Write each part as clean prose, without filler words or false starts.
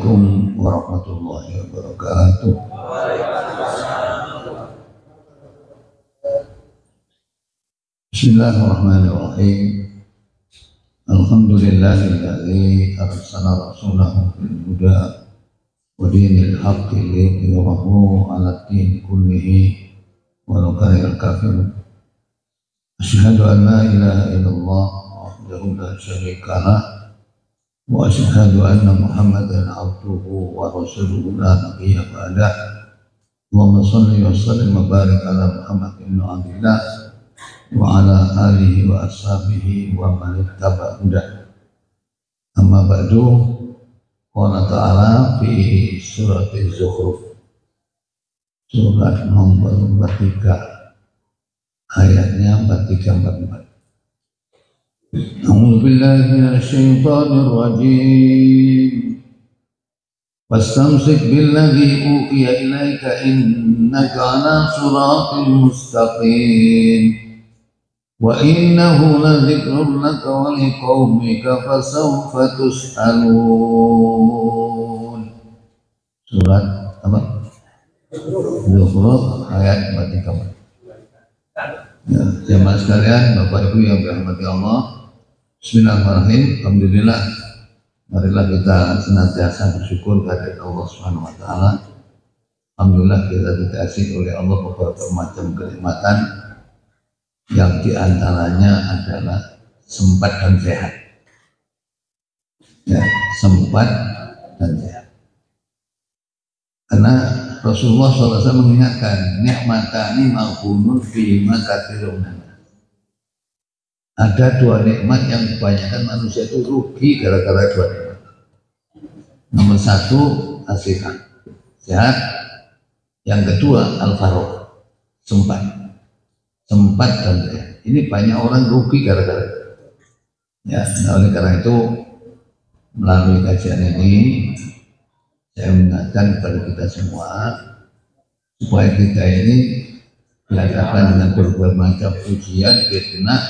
Assalamualaikum warahmatullahi wabarakatuh. Bismillahirrahmanirrahim. Alhamdulillahilladzi arsala rasulahu bil huda wa dinil haqqi liyudhhirahu 'ala ad-din kullihi walau karihal kafirun. Asyhadu an la ilaha illallah wahdahu la syarika lah wa asyhadu anna Muhammadan abduhu wa rasuluhu la nabiyya ba'dah. Allahumma shalli wa sallim wa barik ala Muhammad ibn Abdillah wa ala alihi wa ashabihi wa man ittaba hudah. Amma ba'du. Qala ta'ala fi surat Az-Zukhruf, surat nomor 43, ayatnya 43-44. A'udzu billahi minasy syaithanir rajim. Fastamsik billadzi uhiya ilaika innaka 'ala shiratin mustaqim. Wa innahu ladzikrun laka wa liqaumika fasawfa tus'alun. Surat apa? Zukhruf ayat 43. Ya, jemaah sekalian, Bapak Ibu yang dirahmati Allah. Bismillahirrahmanirrahim. Alhamdulillah, marilah kita senantiasa bersyukur kepada Allah Subhanahu wa taala. Alhamdulillah kita dikasih oleh Allah beberapa macam kenikmatan, yang diantaranya adalah sempat dan sehat. Ya, sempat dan sehat. Karena Rasulullah SAW mengingatkan, nikmatani maghbunun fihima katsirun. Ada dua nikmat yang kebanyakan manusia itu rugi gara-gara dua nikmat. Nomor satu, as-sihat, sehat. Yang kedua, al-faragh, sempat dan sehat. Ini banyak orang rugi gara-gara. Ya, nah oleh karena itu melalui kajian ini saya mengingatkan kepada kita semua supaya kita ini dihadapkan dengan berbagai macam ujian, fitnah,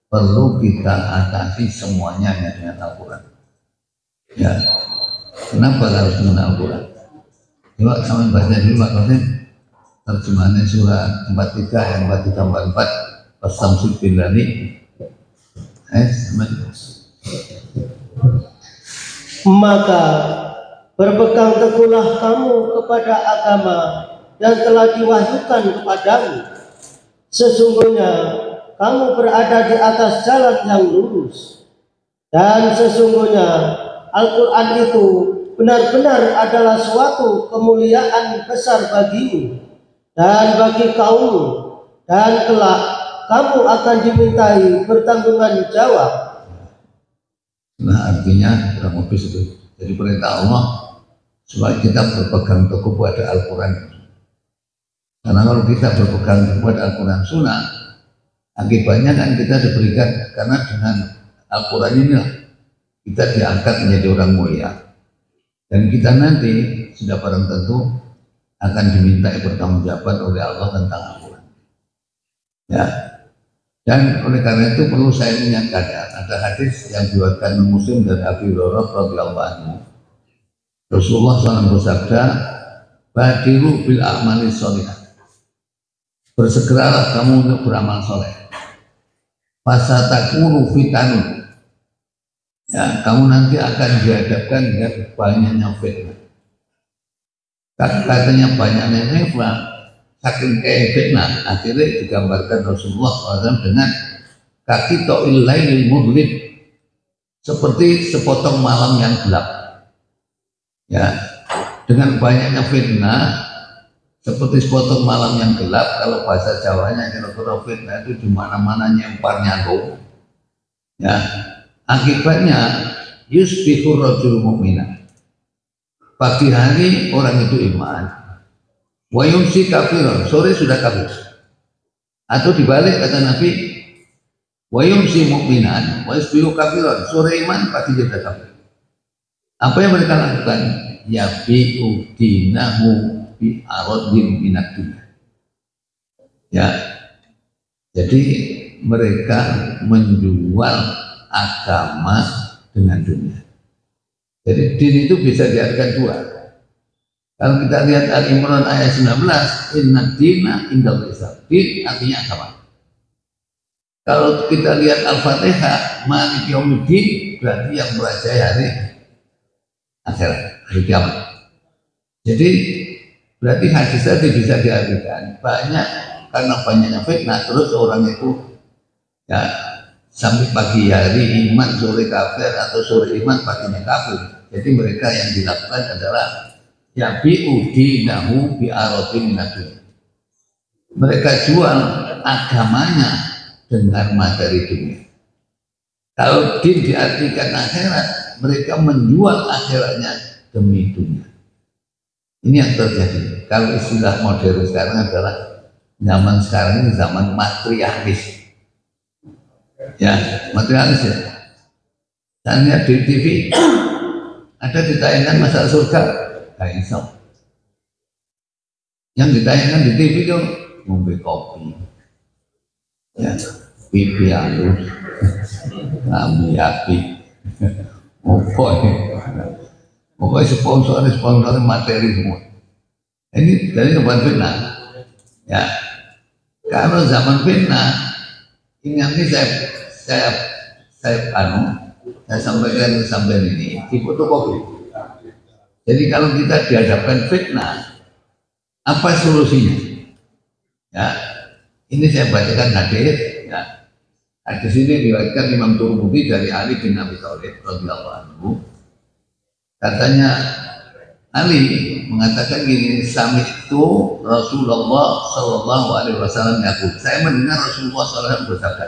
perlu kita atasi semuanya dengan Al-Quran. Ya, kenapa harus dengan Al-Quran? Coba sama baca dulu Pak Qasim, terjemahannya surat 43 yang 43-44. Fastamsik billadzi. Maka berpegang teguhlah kamu kepada agama yang telah diwahyukan kepadamu. Sesungguhnya kamu berada di atas jalan yang lurus, dan sesungguhnya Al-Quran itu benar-benar adalah suatu kemuliaan besar bagimu dan bagi kaummu, dan kelak kamu akan dimintai pertanggungan jawab. Nah, artinya kurang lebih itu. Jadi perintah Allah supaya kita berpegang teguh pada Al-Quran. Karena kalau kita berpegang teguh pada Al-Quran Sunnah, akibatnya kan kita diberikan, karena dengan Al-Quran inilah kita diangkat menjadi orang mulia, dan kita nanti sudah barang tentu akan dimintai pertanggungjawaban oleh Allah tentang Al-Quran. Ya, dan oleh karena itu perlu saya mengingatkan, ada hadis yang diriwayatkan Muslim dari Abi Hurairah radhiyallahu anhu. Rasulullah SAW bersabda, "Badiru bil a'mali sholihah." Bersegeralah kamu untuk beramal soleh. Fasatakunu fitanun. Ya, kamu nanti akan dihadapkan dengan banyaknya fitnah. Katanya banyaknya fitnah, saking kayak fitnah, akhirnya digambarkan Rasulullah SAW dengan kaki to'il lailil mudlim, seperti sepotong malam yang gelap. Ya, dengan banyaknya fitnah, seperti sepotong malam yang gelap. Kalau bahasa Jawanya kira-kira fitnah itu di mana-mana nyemparnya tuh. Ya, akibatnya yusbihu rajul mu'minah. Pagi hari orang itu iman, wa yumsi kafiran, sore sudah kafir. Atau dibalik kata Nabi, wa yumsi mu'minan, wa yusbihu kafiran, sore iman, pagi sudah kafir. Apa yang mereka lakukan? Yabi'u dinahu bi aradin minad dunya. Ya, jadi mereka menjual agama dengan dunia. Jadi din itu bisa diartikan dua. Kalau kita lihat Al-Imran ayat 19, inna dina indal Islam. Din artinya agama. Kalau kita lihat Al-Fatihah, Malik Yaumiddin, berarti yang merajai hari akhirat, hari kiamat. Jadi berarti hadis tadi bisa diartikan banyak, karena banyaknya fitnah, terus orang itu ya sampai pagi hari iman, sore kafir, atau sore iman paginya kafir. Jadi mereka yang dilakukan adalah ya bi'udinahu bi'arotin minadun. Mereka jual agamanya dengan materi dunia. Kalau din diartikan akhirat, mereka menjual akhiratnya demi dunia. Ini yang terjadi. Kalau istilah modern sekarang adalah zaman sekarang ini zaman materialis. Ya, materialis ya. Dan lihat di TV ada ditayangkan masalah surga, kayak insya. Yang ditayangkan di TV itu ngombe kopi, ya, pipi halus, kami api, pokoknya sponsor materi semua. Ini dari tempat fitnah. Ya, kalau zaman fitnah, ingat ini saya sampaikan sampai ini di fotokopi. Jadi kalau kita dihadapkan fitnah, apa solusinya? Ya, ini saya bacakan hadis. Ya, hadis ini diriwayatkan Imam Tirmidzi dari Ali bin Abi Thalib radhiyallahu anhu. Katanya Ali mengatakan gini, sami'tu Rasulullah sallallahu alaihi wasallam yaqul. Saya mendengar Rasulullah sallallahu alaihi wasallam bersabda.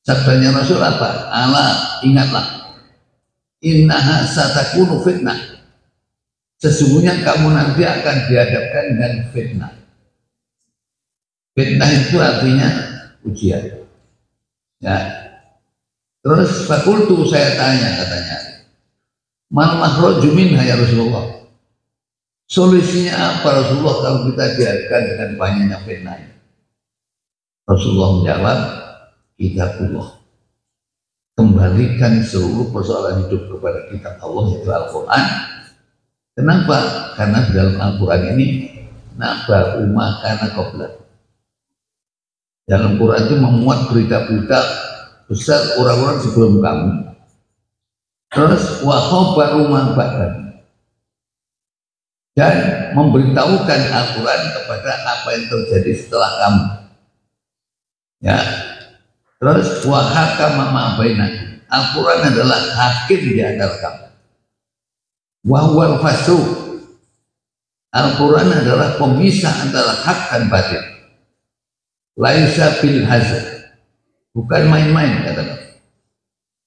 Sabdanya Rasul apa? Ala, ingatlah, innaha satakunu fitnah. Sesungguhnya kamu nanti akan dihadapkan dengan fitnah. Fitnah itu artinya ujian. Ya. Terus fakultu, saya tanya, katanya, mal makhraju minha ya Rasulullah. Solusinya apa Rasulullah kalau kita dihadapkan dengan banyaknya fitnah? Rasulullah menjawab, kitabullah. Kembalikan seluruh persoalan hidup kepada kitab Allah, yaitu Al-Quran. Kenapa? Karena dalam Al-Quran ini naba umma kana qabla. Dalam Quran itu memuat berita-berita besar orang-orang sebelum kamu. Terus wa khabaru man ba'dan. Dan memberitahukan Al-Quran kepada apa yang terjadi setelah kamu. Ya. Terus wa hakama ma bainakum. Al-Quran adalah hakim di antara kamu. Wa huwal fasl. Al-Quran adalah pemisah antara hak dan batil. Laisa bil hazard. Bukan main-main, katakan.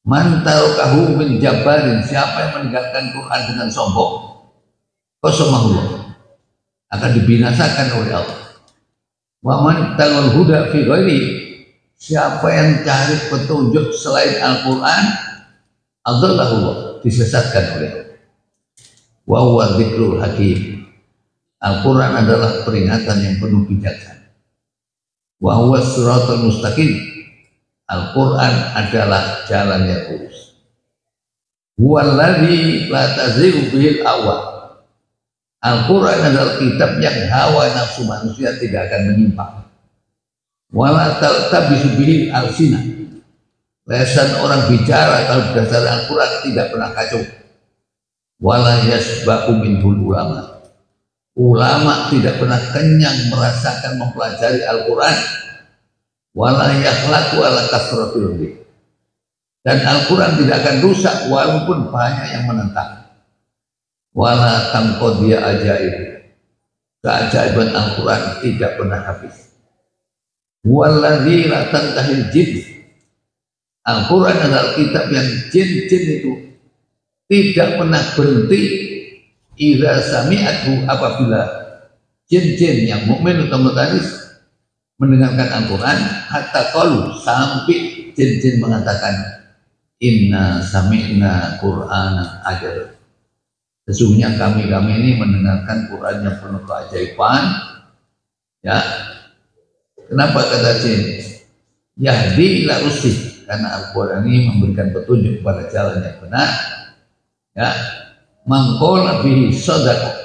Man tarakahu min jabarin, siapa yang meninggalkan Quran dengan sombong, qasamahullah, akan dibinasakan oleh Allah. Wa man talal huda fi ghairi, siapa yang cari petunjuk selain Al-Quran, adallahullah, disesatkan oleh Allah. Wa huwa dzikrul hakim. Al-Quran adalah peringatan yang penuh bijaksana. Wa huwa siratal mustaqim. Al-Quran adalah jalan yang lurus. Huwallazi la tazigu bihil awal. Al-Quran adalah kitab yang hawa nafsu manusia tidak akan menyimpang. Wala taltabisu bihil alsina. Lesan orang bicara kalau berdasarkan Al-Quran tidak pernah kacau. Wala yasba'u minhul ulama. Ulama tidak pernah kenyang merasakan mempelajari Al-Quran. Wala yakhlaqu ala kasratil ridh. Dan Al-Quran tidak akan rusak walaupun banyak yang menentang. Wala tanqadiya ajaib. Keajaiban Al-Quran tidak pernah habis. Walladzi la tantahil jin. Al-Quran adalah kitab yang jin-jin itu tidak pernah berhenti. Idza sami'athu, apabila jin-jin yang mukmin atau mutanis mendengarkan Al-Quran, hatta qalu, sampai jin-jin mengatakan, inna sami'na Qur'anan ajab. Sesungguhnya kami ini mendengarkan Quran yang penuh keajaiban. Ya, kenapa kata jin? Yahdi ila rusyid, karena Al-Quran ini memberikan petunjuk kepada jalan yang benar. Ya, mangkola bihi sadaqah.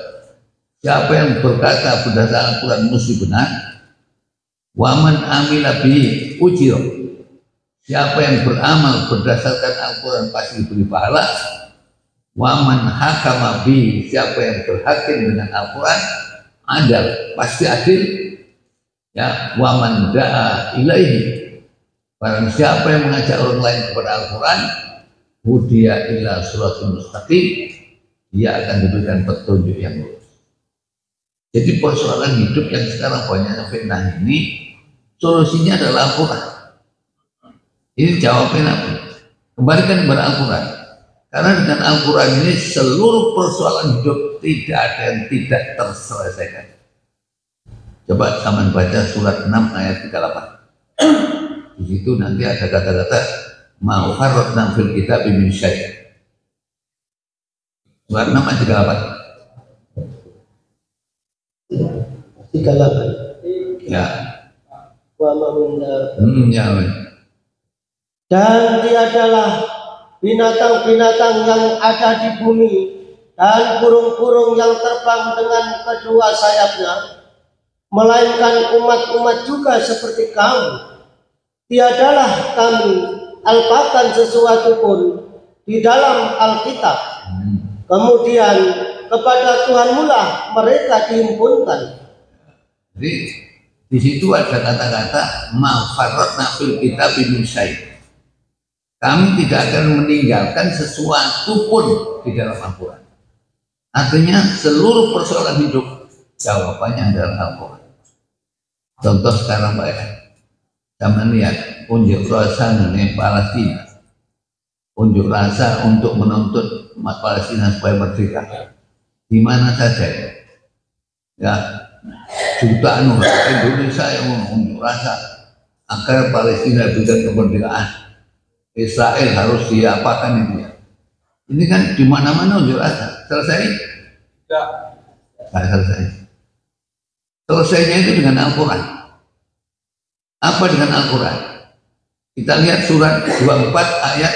Siapa yang berkata berdasarkan Al-Quran mesti benar. Waman amila bihi ujir. Siapa yang beramal berdasarkan Al-Quran pasti diberi pahala. Waman hakama bihi. Siapa yang berhakim dengan Al-Quran adil, pasti adil. Ya, waman da'a ilaihi. Barang siapa yang mengajak orang lain kepada Al-Quran, hudiya ila suratul mustaqim, dia akan diberikan petunjuk yang lurus. Jadi persoalan hidup yang sekarang banyaknya fitnah ini, solusinya adalah Al-Quran. Ini jawabnya apa? Kembalikan kepada Al-Quran. Karena dengan Al-Quran ini seluruh persoalan hidup tidak ada yang tidak terselesaikan. Coba sama baca surat 6 ayat 38. Di situ nanti ada kata-kata ma farratna fil kitabi min syai'. Surat 6 ayat 38. 38. Ya. Wa maminna. Ya. Dan tiadalah binatang-binatang yang ada di bumi dan burung-burung yang terbang dengan kedua sayapnya, melainkan umat-umat juga seperti kamu. Tiadalah kami alpakan sesuatu pun di dalam Alkitab. Kemudian kepada Tuhanmulah mereka dihimpunkan. Jadi di situ ada kata-kata ma farratna fil kitabi min syai'. Kami tidak akan meninggalkan sesuatu pun di dalam Al-Quran. Artinya seluruh persoalan hidup jawabannya adalah Al-Quran. Contoh sekarang Pak, sama lihat unjuk rasa mengenai Palestina, unjuk rasa untuk menuntut umat Palestina supaya merdeka. Di mana saja ya, jutaan orang Indonesia yang unjuk rasa agar Palestina diberikan kemerdekaan. Israel harus diapakan itu ya. Ini kan di mana-mana unjuk rasa. Selesai? Tidak. Tidak selesai. Selesainya itu dengan Al-Quran. Apa dengan Al-Quran? Kita lihat surat 24 ayat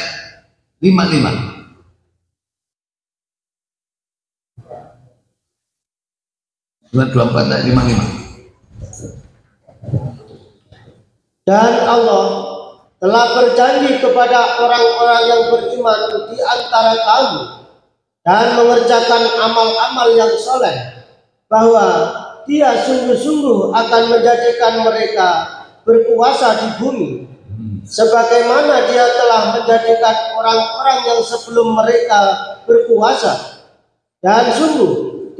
55. Surat 24 ayat 55. Dan Allah telah berjanji kepada orang-orang yang beriman di antara kamu dan mengerjakan amal-amal yang soleh, bahwa Dia sungguh-sungguh akan menjadikan mereka berkuasa di bumi, sebagaimana Dia telah menjadikan orang-orang yang sebelum mereka berkuasa. Dan sungguh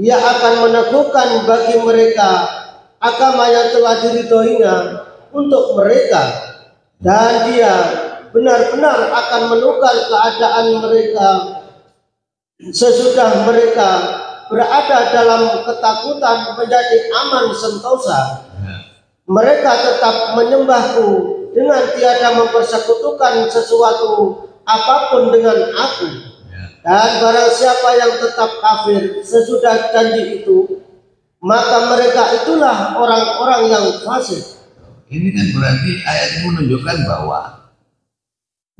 Dia akan meneguhkan bagi mereka agama yang telah diridhoinya untuk mereka. Dan Dia benar-benar akan menukar keadaan mereka sesudah mereka berada dalam ketakutan menjadi aman sentosa. Mereka tetap menyembahku dengan tiada mempersekutukan sesuatu apapun dengan aku. Dan barang siapa yang tetap kafir sesudah janji itu, maka mereka itulah orang-orang yang fasik. Ini kan berarti ayat ini menunjukkan bahwa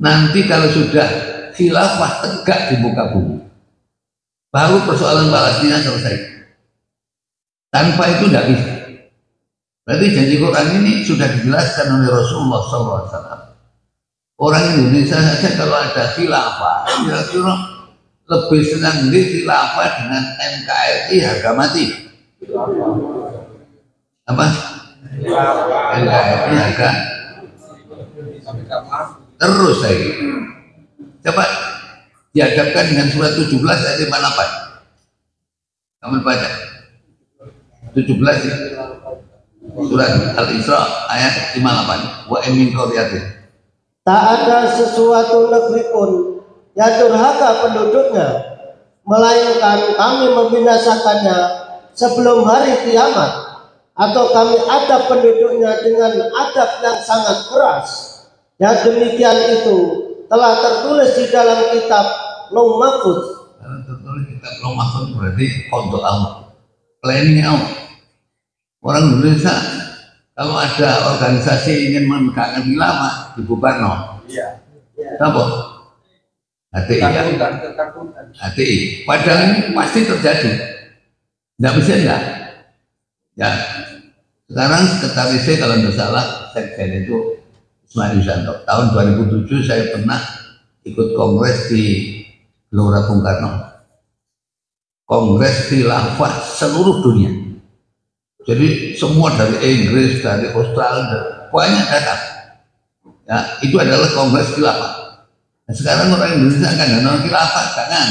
nanti kalau sudah khilafah tegak di muka bumi, baru persoalan Palestina selesai. Tanpa itu tidak bisa. Berarti janji Quran ini sudah dijelaskan oleh Rasulullah SAW. Orang Indonesia saja kalau ada khilafah, kira-kira lebih senang di khilafah dengan NKRI harga mati. Apa? NKRI harga terus lagi. Coba dihadapkan dengan surat 17 ayat 58. Kamu baca 17 ya? Surat Al-Isra ayat 58. Wa in min qaryatin. Tak ada sesuatu negeri pun yang durhaka penduduknya, melainkan kami membinasakannya sebelum hari kiamat, atau kami adab penduduknya dengan adab yang sangat keras. Yang demikian itu telah tertulis di dalam kitab Lauh Mahfuz. Tertulis kitab Lauh Mahfuz berarti untuk Allah, planning Allah. Orang Indonesia kalau ada organisasi ingin menegakkan khilafah di Bubarno, apa? HTI ya. HTI. Padahal ini pasti terjadi. Tidak bisa enggak? Ya. Sekarang sekretaris saya kalau tidak salah sekjen itu Ismail Yusanto. Tahun 2007 saya pernah ikut kongres di Gelora Bung Karno. Kongres khilafah seluruh dunia. Jadi semua dari Inggris, dari Australia, banyak datang. Ya, itu adalah kongres khilafah. Nah, sekarang orang Indonesia kan nggak khilafah, jangan.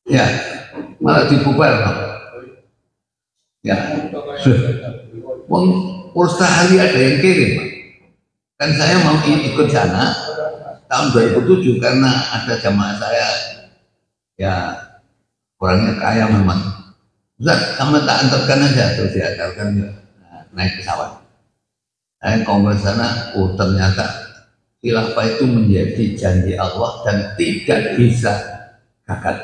Ya, malah dibubar. Ya, Australia ada yang kirim. Kan saya mau ikut sana tahun 2007 karena ada jamaah saya ya orangnya kaya memang. Ustaz, kamu tak antarkan aja, terus diantarkan naik pesawat. Saya kongres sana, ternyata khilafah itu menjadi janji Allah dan tidak bisa gagal.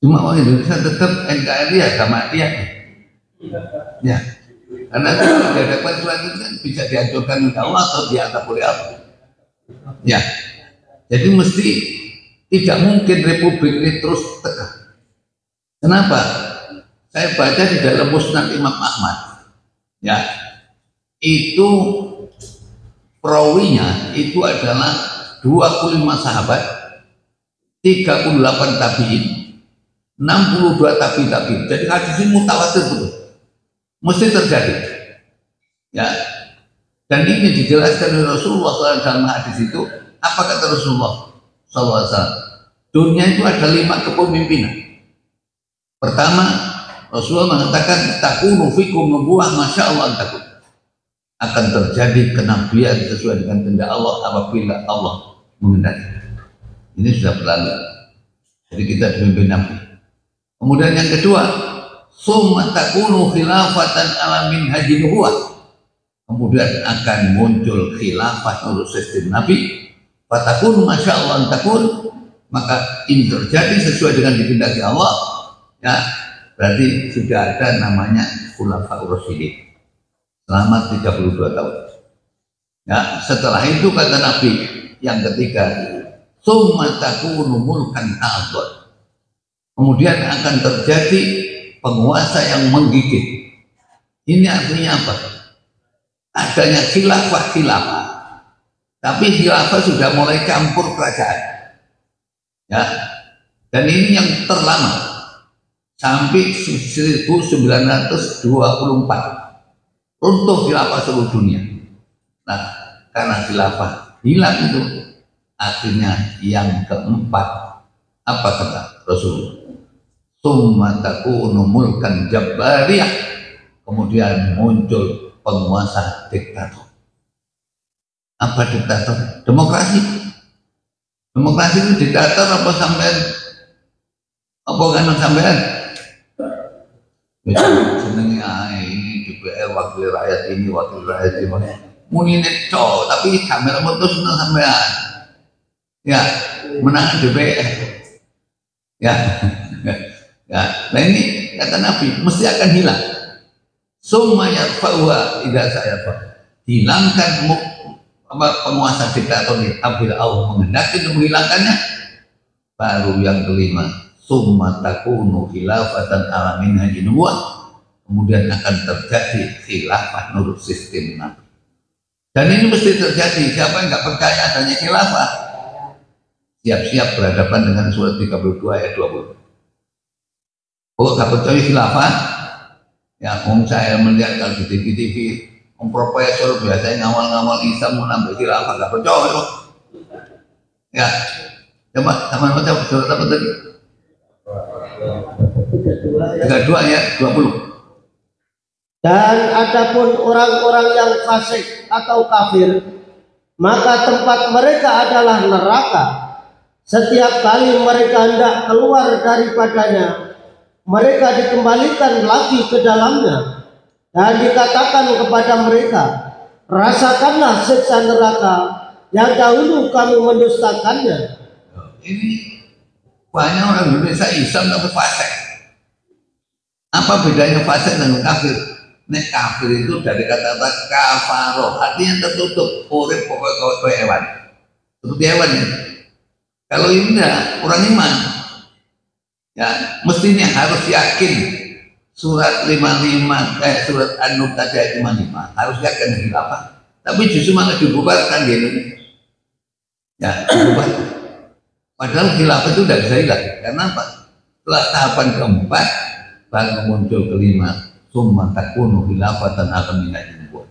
Cuma orang Indonesia tetap NKRI agama dia. Ya, karena kalau tidak dapat surat itu kan bisa dihancurkan oleh Allah atau dianggap oleh Allah. Ya, jadi mesti tidak mungkin republik ini terus tegak. Kenapa? Saya baca di dalam Musnad Imam Ahmad, ya, itu perawinya itu adalah 25 sahabat, 38 tabi'in, 62 tabi'in. Jadi hadis ini mutawatir betul, mesti terjadi. Ya, dan ini dijelaskan oleh Rasulullah SAW dalam hadis itu. Apa kata Rasulullah SAW? Dunia itu ada 5 kepemimpinan. Pertama, Rasulullah mengatakan takunu fikum nubuwah masya Allah takun. Akan terjadi kenabian sesuai dengan kehendak Allah apabila Allah menghendaki. Ini sudah berlalu. Jadi kita dipimpin Nabi. Kemudian yang kedua, summa takunu khilafatan ala minhaji nubuwah. Kemudian akan muncul khilafah menurut sistem Nabi. Fatakun masya Allah takun, maka ini terjadi sesuai dengan dikehendaki Allah. Ya, berarti sudah ada namanya Khulafaur Rasyidin selama 32 tahun. Ya, setelah itu kata Nabi yang ketiga, summa takunu mulkan a'dad. Kemudian akan terjadi penguasa yang menggigit. Ini artinya apa? Adanya khilafah. Tapi khilafah sudah mulai campur kerajaan. Ya. Dan ini yang terlama sampai 1924 runtuh khilafah seluruh dunia. Nah, karena khilafah hilang itu akhirnya yang keempat apa kata Rasulullah? Summa takunu mulkan jabbariyah. Kemudian muncul penguasa diktator. Apa diktator? Demokrasi. Demokrasi itu diktator apa sampean? Apa kan sampean? Senengnya ini DPR wakil rakyat ini wakil rakyat ini muni neco tapi kamera motor seneng sampean ya menang DPR ya ya. Nah ini kata Nabi mesti akan hilang. Summa yarfa'uha idza sa'yafa. Hilangkan penguasa diktator ini apabila Allah menghendaki untuk menghilangkannya. Baru yang kelima, summa takunu khilafatan ala minhaji nubuwah. Kemudian akan terjadi khilafah menurut sistem Nabi. Dan ini mesti terjadi. Siapa yang nggak percaya adanya khilafah, siap-siap berhadapan dengan surat 32 ayat 20. Oh, nggak percaya khilafah? Ya, saya melihat kalau di TV, profesor biasanya ngawal-ngawal Islam mau nambah khilafah, nggak percaya. Ya, coba sama surat apa tadi? 32 ya 20. Dan adapun orang-orang yang fasik atau kafir, maka tempat mereka adalah neraka. Setiap kali mereka hendak keluar daripadanya, mereka dikembalikan lagi ke dalamnya. Dan dikatakan kepada mereka, rasakanlah siksa neraka yang dahulu kamu mendustakannya. Ini banyak orang Indonesia Islam tapi fasik. Apa bedanya fasik dengan kafir? Nek kafir itu dari kata-kata kafaro, artinya tertutup, urip pokoknya hewan. seperti hewan ya. Kalau enggak, kurang iman. Ya, mestinya harus yakin surat 55 surat An-Nur tadi ayat 55 harus yakin khilafah. Tapi justru malah dibubarkan di Indonesia. Ya, dibubarkan. Padahal khilafah itu tidak bisa hilang. Karena apa? Setelah tahapan keempat baru muncul kelima, summa takunu khilafatan akan minajimbuh.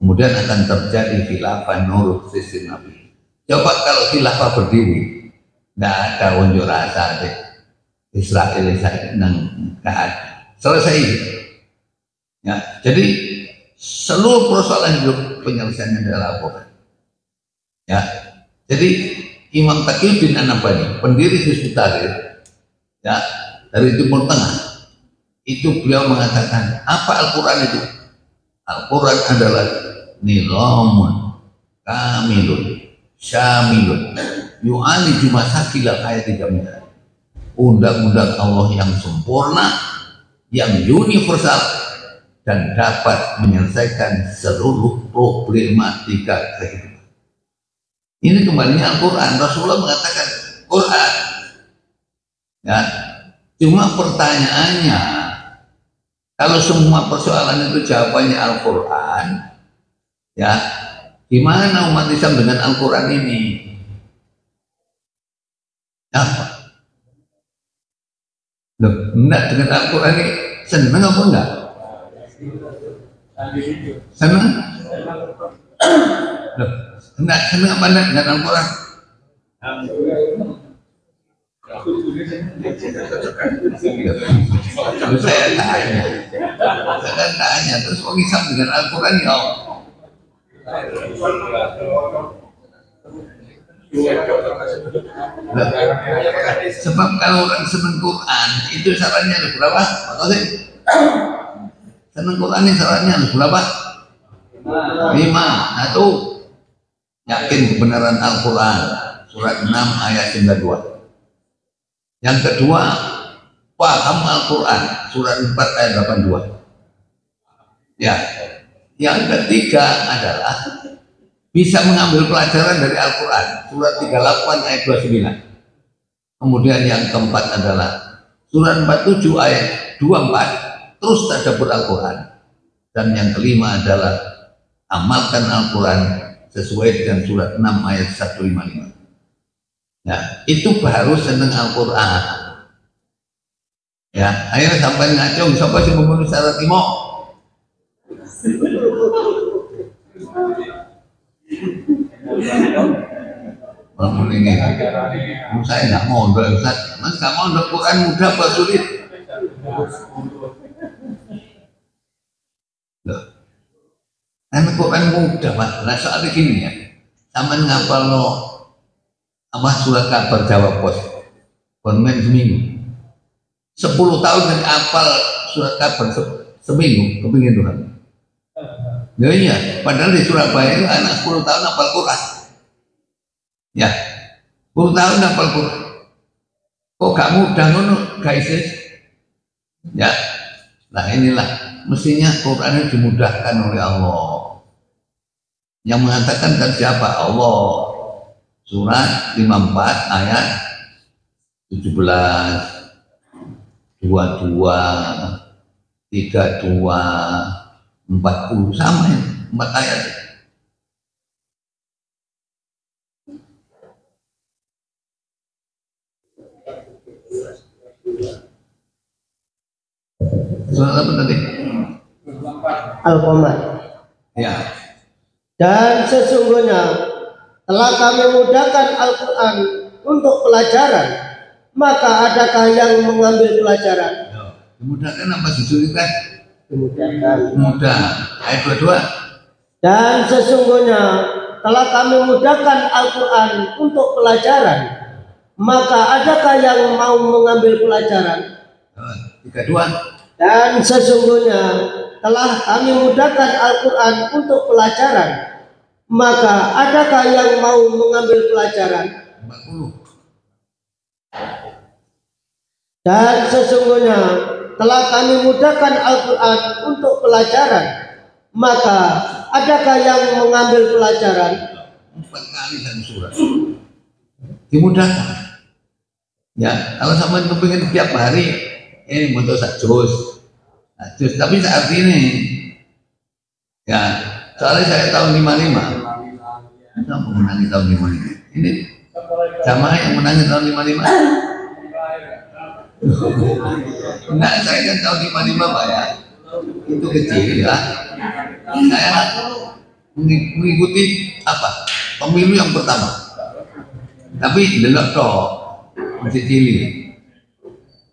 Kemudian akan terjadi khilafah nurut sistem Nabi. Coba kalau khilafah berdiri, tidak ada unjuk rasa deh. Israel selesai. Ya, jadi seluruh persoalan hidup penyelesaiannya adalah Al-Quran. Ya, jadi Imam Taqiyuddin An-Nabhani, pendiri Hizbut Tahrir, ya, dari Timur Tengah, itu beliau mengatakan apa Al-Quran itu? Al-Quran adalah nilamun kamilun syamilun yu'aliju masakilal ayati jami'ah, undang-undang Allah yang sempurna, yang universal dan dapat menyelesaikan seluruh problematika kehidupan. Ini kembalinya Al-Quran. Rasulullah mengatakan Quran. Ya, cuma pertanyaannya, kalau semua persoalan itu jawabannya Al-Quran, ya, gimana umat Islam dengan Al-Quran ini? Apa? Loh, enggak, dengan Al-Quran ini senang apa enggak? Senang? Loh, enggak, senang apa enggak dengan Al-Quran? Terus saya tanya, terus kok Islam dengan Al-Quran ya Allah? Sebab kalau orang senang Quran itu syaratnya ada berapa? Makasih. Senang Quran ini syaratnya ada berapa? 5. Nah itu yakin kebenaran Al-Quran surat 6 ayat 92. Yang kedua, paham Al-Quran surat 4 ayat 82. Ya. Yang ketiga adalah bisa mengambil pelajaran dari Al-Quran surat 38 ayat 29. Kemudian yang keempat adalah surat 47 ayat 24 terus tadabbur Al-Quran. Dan yang kelima adalah amalkan Al-Quran sesuai dengan surat 6 ayat 155. Ya, itu baru seneng Al-Quran. Ya, ayo sampai ngacung siapa sih memenuhi syarat lima? Bangun ini, saya nggak mau mondok Ustaz. Mas nggak mau mondok Quran mudah apa sulit? Loh, karena Quran mudah Pak. Nah soalnya gini ya, sama ngapal lo apa surat kabar Jawa Pos, konmen seminggu, 10 tahun dari apal surat kabar seminggu, kepingin Tuhan. Ya iya, padahal di Surabaya itu anak 10 tahun hafal Quran. Ya, 10 tahun hafal Quran. Kok gak mudah ngono, guys? Ya, nah inilah mestinya Quran itu dimudahkan oleh Allah. Yang mengatakan kan siapa? Allah. Surat 54 ayat 17, 22, 32, 40 sama ya, 4 ayat. Surat apa tadi? Al-Qamar. Ya. Dan sesungguhnya telah kami mudahkan Al-Quran untuk pelajaran, maka adakah yang mengambil pelajaran? Dimudahkan apa disulitkan? Dimudahkan. Mudah. Ayat 22. Dan sesungguhnya telah kami mudahkan Al-Quran untuk pelajaran, maka adakah yang mau mengambil pelajaran? 32. Dan sesungguhnya telah kami mudahkan Al-Quran untuk pelajaran, maka adakah yang mau mengambil pelajaran? 40. Dan sesungguhnya telah kami mudahkan Al-Quran untuk pelajaran, maka adakah yang mengambil pelajaran? 4 kali 1 surat. Dimudahkan. Ya, kalau sampai kepingin tiap hari butuh 1 juz. Tapi saat ini ya, soalnya saya tahun 55. Kita menangi tahun 55. Ini jamaah yang menangi tahun 55. Enggak, saya kan tahun 55 Pak ya. Itu kecil ya. Saya mengikuti apa? Pemilu yang pertama. Tapi delok toh masih cilik.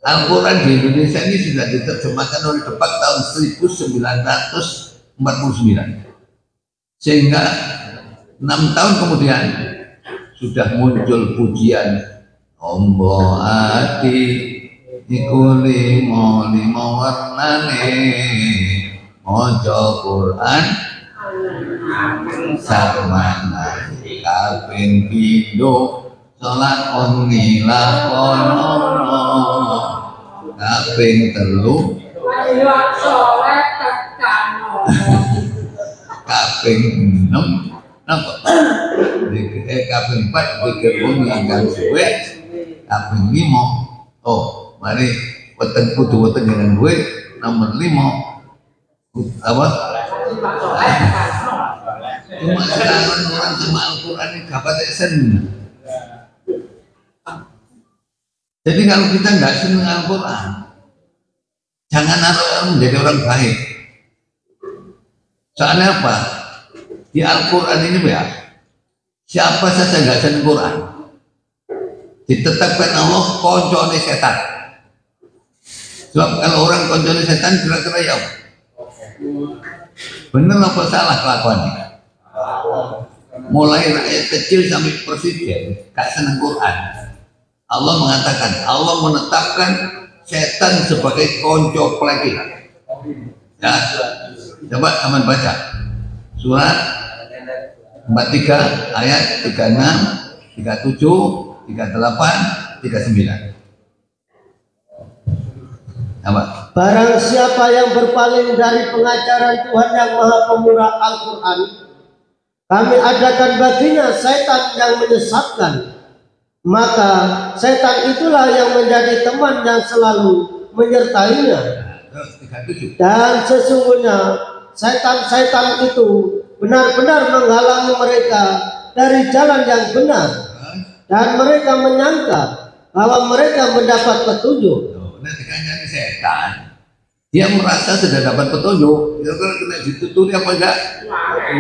Al-Quran di Indonesia ini sudah diterjemahkan oleh Depak tahun 1949. Sehingga 6 tahun kemudian sudah muncul pujian Ombo ati iku limo warnane maca Quran sarmana kaping pindho salat ongi lakono kaping 3 salat tekano kaping 6 napa kaping 4 pikir wong ingkang suwe kaping 5 mari weteng kudu weteng dengan duit nomor 5 apa cuma sekarang orang sama Al-Quran ini gak pakai seneng. Jadi kalau kita nggak seneng Al-Quran, jangan harap menjadi orang baik. Soalnya apa? Di Al-Quran ini ya, siapa saja nggak seneng Quran, ditetapkan Allah koncone setan. Sebab kalau orang koncone setan kira-kira ya apa? Bener apa salah kelakuannya? Mulai rakyat kecil sampai presiden gak seneng Quran. Allah mengatakan, Allah menetapkan setan sebagai konco pelekir. Ya, coba teman baca surat 43 ayat 36, 37, 38, 39. Apa? Barang siapa yang berpaling dari pengajaran Tuhan yang Maha Pemurah Al-Quran, kami adakan baginya setan yang menyesatkan. Maka setan itulah yang menjadi teman yang selalu menyertainya. Dan sesungguhnya setan-setan itu benar-benar menghalangi mereka dari jalan yang benar. Dan mereka menyangka bahwa mereka mendapat petunjuk. Setan dia merasa sudah dapat petunjuk, dia kena dituturi apa enggak?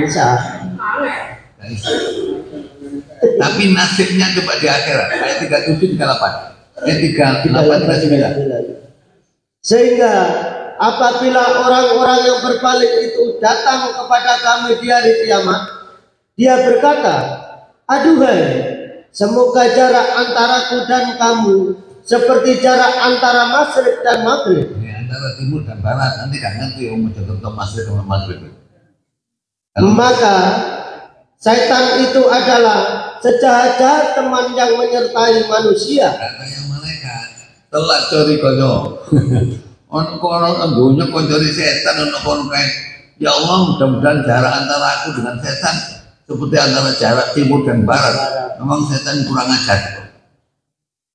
Bisa. Tapi nasibnya coba di akhirat ayat 37 38 ayat 38 39. Sehingga apabila orang-orang yang berpaling itu datang kepada kami di hari kiamat, dia berkata, aduhai, semoga jarak antaraku dan kamu seperti jarak antara Masyrik dan Maghrib. Ya, antara timur dan barat, nanti kan nanti Jakarta Masyrik dan Maghrib. Maka setan itu adalah sejahat-jahat teman yang menyertai manusia. Katanya malaikat telat curi konyo. Ono kono dunya koncori setan ono kono kae. Ya Allah, mudah-mudahan jarak antara aku dengan setan seperti antara jarak timur dan barat. Memang setan kurang ajar.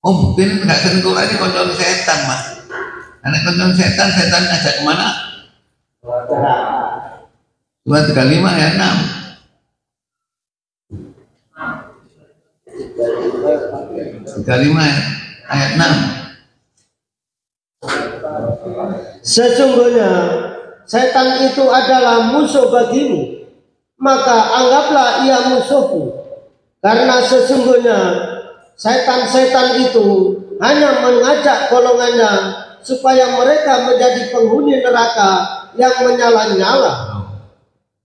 Oh mungkin nggak seneng Quran ini koncori setan mas. Karena koncori setan ngajak kemana? Surat 35 ayat 6. 35 ayat 6. Sesungguhnya setan itu adalah musuh bagimu, maka anggaplah ia musuhku. Karena sesungguhnya setan-setan itu hanya mengajak golongannya supaya mereka menjadi penghuni neraka yang menyala-nyala.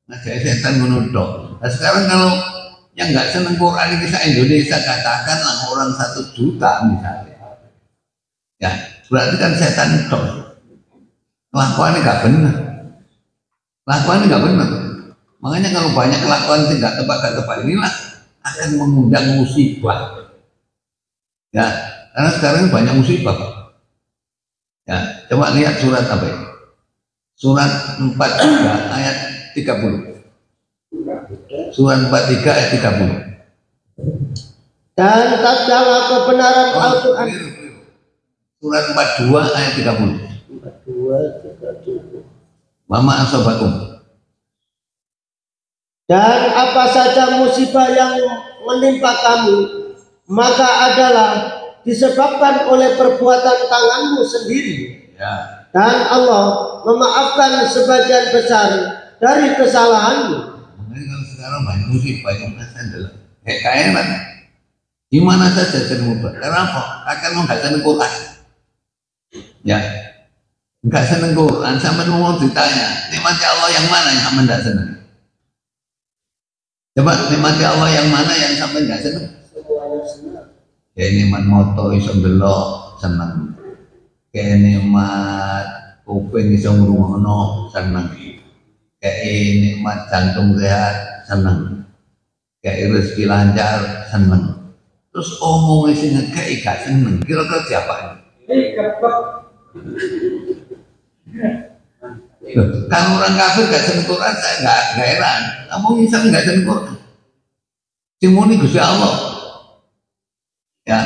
Nah, jadi setan menuduh. Nah, sekarang kalau yang nggak seneng Quran ini Indonesia katakanlah orang 1 juta misalnya, ya berarti kan setan itu kelakuannya nggak benar, Makanya kalau banyak kelakuan tidak tepat inilah akan mengundang musibah. Ya, karena sekarang banyak musibah. Ya, coba lihat surat apa ini? Surat 43 ayat 30. Surat 43 ayat 30. Dan tatkala kebenaran Al-Quran. Surat 42 ayat 30. 42, 30. Mama asobakum. Dan apa saja musibah yang menimpa kamu, maka adalah disebabkan oleh perbuatan tanganmu sendiri. Ya. Dan Allah memaafkan sebagian besar dari kesalahanmu. Makanya kalau sekarang banyak musibah yang adalah kayak kan, di mana saja jadi musibah. Karena apa? Akan nggak seneng Quran. Ya, nggak seneng Quran. Sampai mau ditanya, nikmat Allah yang mana yang sampai nggak seneng? Coba nikmat Allah yang mana yang sampai nggak seneng? Kayak nikmat moto iso ndelok seneng. Kayak nikmat kuping iso ngrungokno seneng. Kayak nikmat jantung sehat seneng. Kayak rezeki lancar seneng. Terus omongnya sing ngekei gak seneng. Kira-kira siapa ini? Kan orang kafir gak seneng Quran, saya gak heran. Kamu Islam gak seneng Quran. Simoni Gusti Allah. Ya,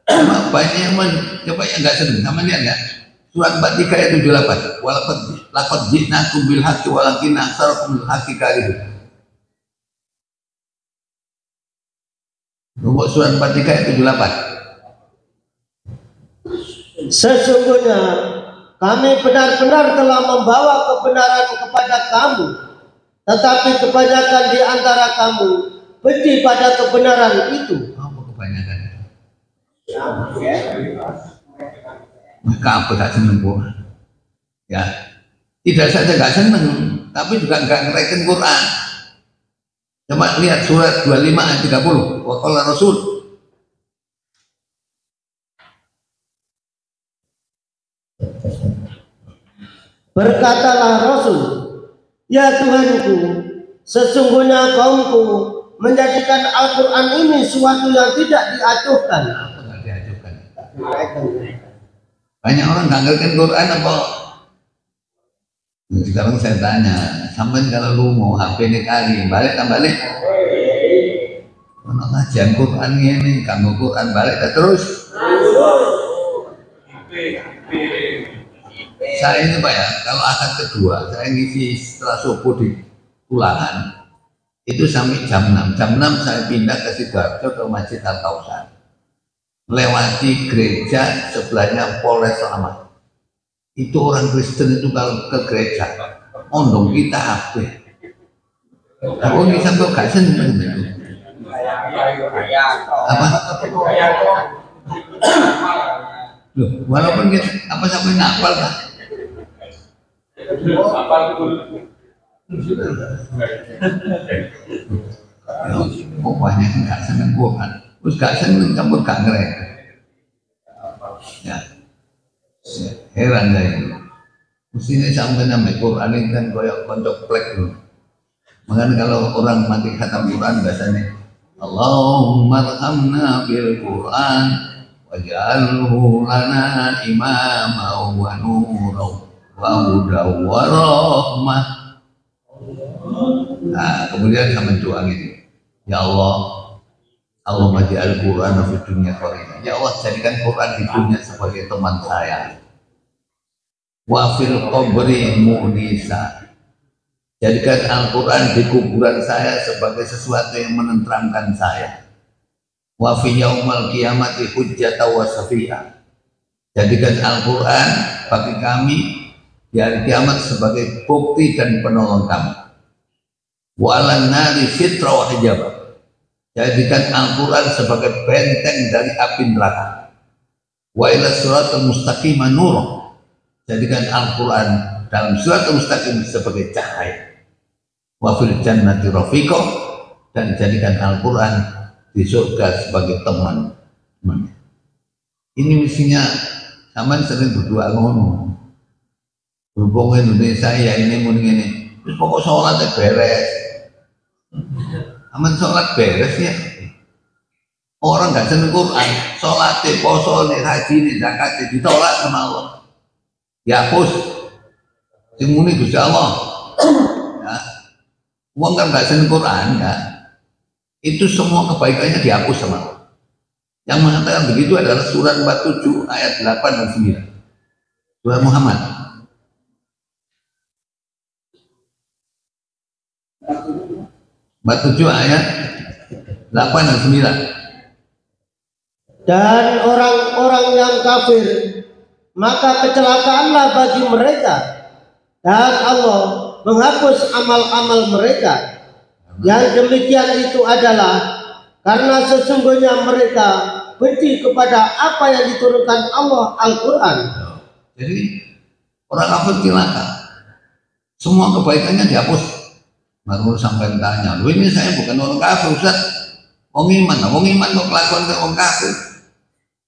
sama banyak yang coba yang nggak seneng, sama lihat nggak? Surat 43 ayat 78. Walaqad ji'nakum bil haqqi walakin aktsarakum bil haqqi karihun. Nomor surat 43 ayat 78. Sesungguhnya kami benar-benar telah membawa kebenaran kepada kamu, tetapi kebanyakan di antara kamu benci pada kebenaran itu. Apa kebanyakan? Maka apa gak seneng Quran? Ya, tidak saja gak seneng, tapi juga gak ngereken Quran. Coba lihat surat 25 ayat 30. Wa qala Rasul. Berkatalah Rasul, ya Tuhanku, sesungguhnya kaumku menjadikan Al-Quran ini suatu yang tidak diacuhkan. Banyak orang nggak ngerti Quran apa? Sekarang saya tanya, sampai kalau lu mau HP ini kali balik tak balik? Kalau ngajian Quran ini, kamu Quran balik tak terus? Saya ini Pak ya, kalau akad kedua saya ngisi setelah subuh di Pulangan itu sampai jam 6. Jam 6 saya pindah ke Sidoarjo ke Masjid Al-Kausar. Melewati gereja sebelahnya Polres Slamet. Itu orang Kristen itu kalau ke gereja ondong kita apa? Aku bisa kok gak seneng itu. Apa? Loh, walaupun kita apa sampai ngapal kan? Kok banyak yang gak seneng Quran, terus gak seneng campur gak ngerti. Ya, heran saya. Mestinya sampai nama Quran ini kan koyok kontok plek dulu. Makanya kalau orang mati khatam Quran biasanya Allahumma arhamna bil Quran waj'alhu lana imama wa nura wa huda wa rahmah. Nah, kemudian sama doa gitu. Ya Allah, Allahumma ja'al Quran fi dunya qarina. Ya Allah, jadikan Quran di dunia sebagai teman saya. Wa fil qabri munisa. Jadikan Al-Quran di kuburan saya sebagai sesuatu yang menenteramkan saya. Wa fi yaumal qiyamati hujjata wa syafi'ah. Jadikan Al-Quran bagi kami di hari kiamat sebagai bukti dan penolong kami. Wa alan nari sitra wa hijabah. Jadikan Al-Quran sebagai benteng dari api neraka. Wa ila siratal mustaqim nur. Jadikan Al-Quran dalam siratal mustaqim sebagai cahaya. Wa fil jannati rafiqa, dan jadikan Al-Quran di surga sebagai teman. Ini mestinya sama sering berdoa ngono. Berhubung Indonesia ya ini muni ini. Terus pokok sholatnya beres. Aman sholat beres ya. Orang nggak seneng Quran, sholatnya, poso, haji, zakat ditolak sama Allah. Dihapus. Dimuni Gusti Allah. Ya. Uang kan nggak seneng Quran ya. itu semua kebaikannya dihapus sama Allah. Yang mengatakan begitu adalah surat 47 ayat 8 dan 9. Surat Muhammad. 47 ayat 8 dan 9. Dan orang-orang yang kafir, maka kecelakaanlah bagi mereka, dan Allah menghapus amal-amal mereka. Yang demikian itu adalah karena sesungguhnya mereka benci kepada apa yang diturunkan Allah, Al-Quran. Jadi orang kafir celaka, semua kebaikannya dihapus. Baru sampai tanya, lu ini saya bukan orang kafir, Ustaz. Wong iman kok kelakuan ke orang kafir.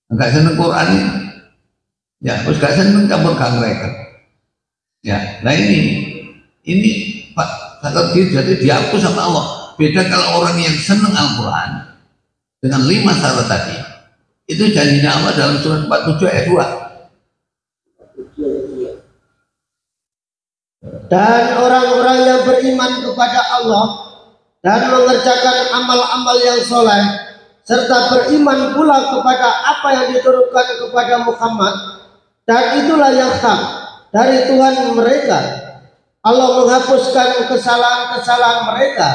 Enggak seneng Quran ini. Ya, terus gak seneng campur kang mereka. Ya, nah ini Pak, kalau jadi dihapus sama Allah. Beda kalau orang yang seneng Al-Quran dengan 5 syarat tadi, itu janjinya Allah dalam surat 47 ayat 2. Dan orang-orang yang beriman kepada Allah dan mengerjakan amal-amal yang soleh, serta beriman pula kepada apa yang diturunkan kepada Muhammad, dan itulah yang hak dari Tuhan mereka. Allah menghapuskan kesalahan-kesalahan mereka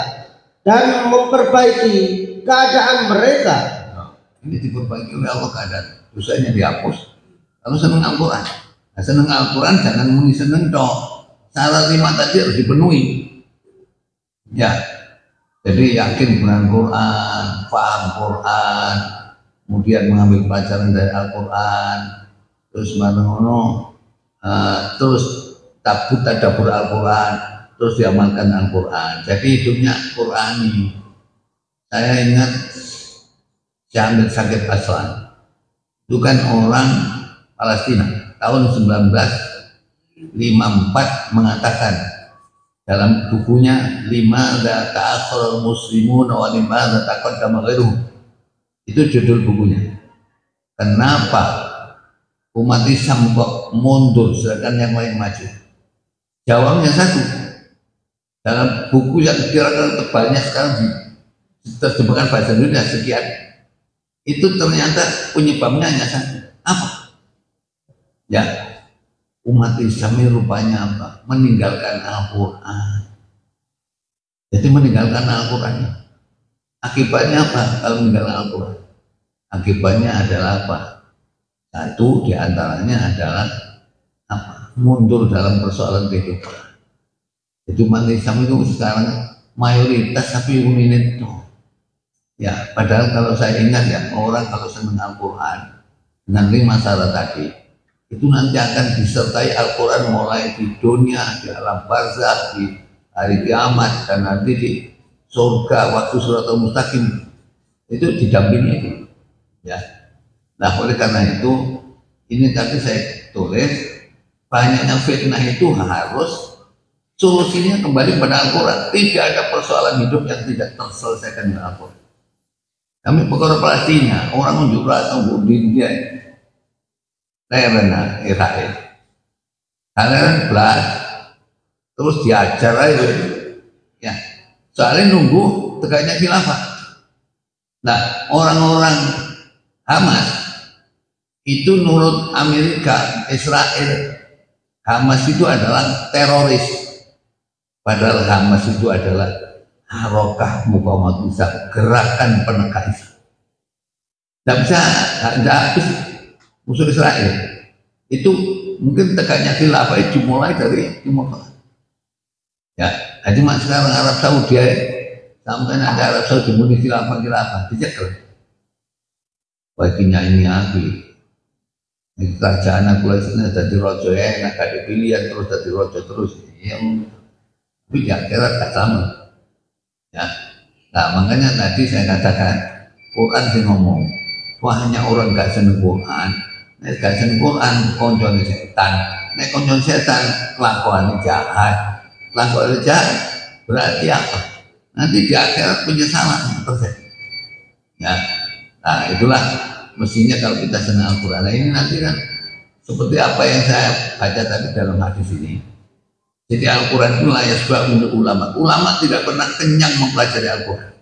dan memperbaiki keadaan mereka. Ini diperbaiki oleh Allah keadaan, dosanya dihapus. Kalau seneng Al-Quran, nah, seneng Al-Quran jangan muni seneng dong. Syarat 5 tadi harus dipenuhi. Ya, jadi yakin dengan Quran, paham Quran, kemudian mengambil pelajaran dari Al-Quran, terus terus tadabbur Al-Quran, terus diamalkan Al-Quran. Jadi hidupnya Qurani. Saya ingat Syamil Sakib Aslan, itu kan orang Palestina tahun 1954 mengatakan dalam bukunya Limadza ta'akhkhara al-muslimun wa limadza taqaddama ghairuhum. Itu judul bukunya. Kenapa umat Islam kok mundur sedangkan yang lain maju? Jawabnya satu. Dalam buku yang kira-kira tebalnya sekarang terjemahkan bahasa Indonesia sekian, itu ternyata penyebabnya hanya satu. Apa? Ya, umat Islam ini rupanya apa? Meninggalkan Al-Quran. Jadi meninggalkan Al-Quran, akibatnya apa kalau meninggalkan Al-Quran? Akibatnya adalah apa? Satu diantaranya adalah apa? Mundur dalam persoalan kehidupan. Itu umat Islam itu sekarang mayoritas tapi minoritas. Ya, padahal kalau saya ingat ya, orang kalau senang Al-Quran dengan 5 syarat tadi, itu nanti akan disertai Al-Quran mulai di dunia, di alam barzakh, di hari kiamat, dan nanti di surga waktu Siratal Mustaqim itu didampingi itu. Ya. Nah, oleh karena itu ini tadi saya tulis banyaknya fitnah itu harus solusinya kembali pada Al-Quran. Tidak ada persoalan hidup yang tidak terselesaikan dengan Al-Quran. Kami perkara Palestina, orang unjuk rasa di India, Lebanon, Israel, kalian belas, terus diajar aja, ya. Soalnya nunggu tegaknya khilafah. Nah, orang-orang Hamas itu menurut Amerika, Israel, Hamas itu adalah teroris. Padahal Hamas itu adalah Harokah Muqawamat Islam, gerakan penegak Islam. Tidak bisa, tidak habis musuh Israel. Itu mungkin tegaknya khilafah itu dimulai dari Timur Tengah. Ya, jadi mak sekarang Arab Saudi sampai ada Arab Saudi muni khilafah dicekel. Baginya ini aku. Kerajaan aku lagi jadi rojo enak, ada pilihan terus jadi rojo terus. Tapi ya kira tak sama. Ya, nah makanya tadi saya katakan Quran sih ngomong, wah hanya orang gak seneng Quran, gak seneng Quran konjon setan, konjon setan kelakuan jahat, berarti apa? Nanti di akhirat penyesalan terjadi. Ya, nah itulah mestinya kalau kita senang Al-Quran. Nah, ini nanti kan seperti apa yang saya baca tadi dalam hadis ini. Jadi Al-Quran itu layak sebab untuk ulama. Ulama tidak pernah kenyang mempelajari Al-Quran.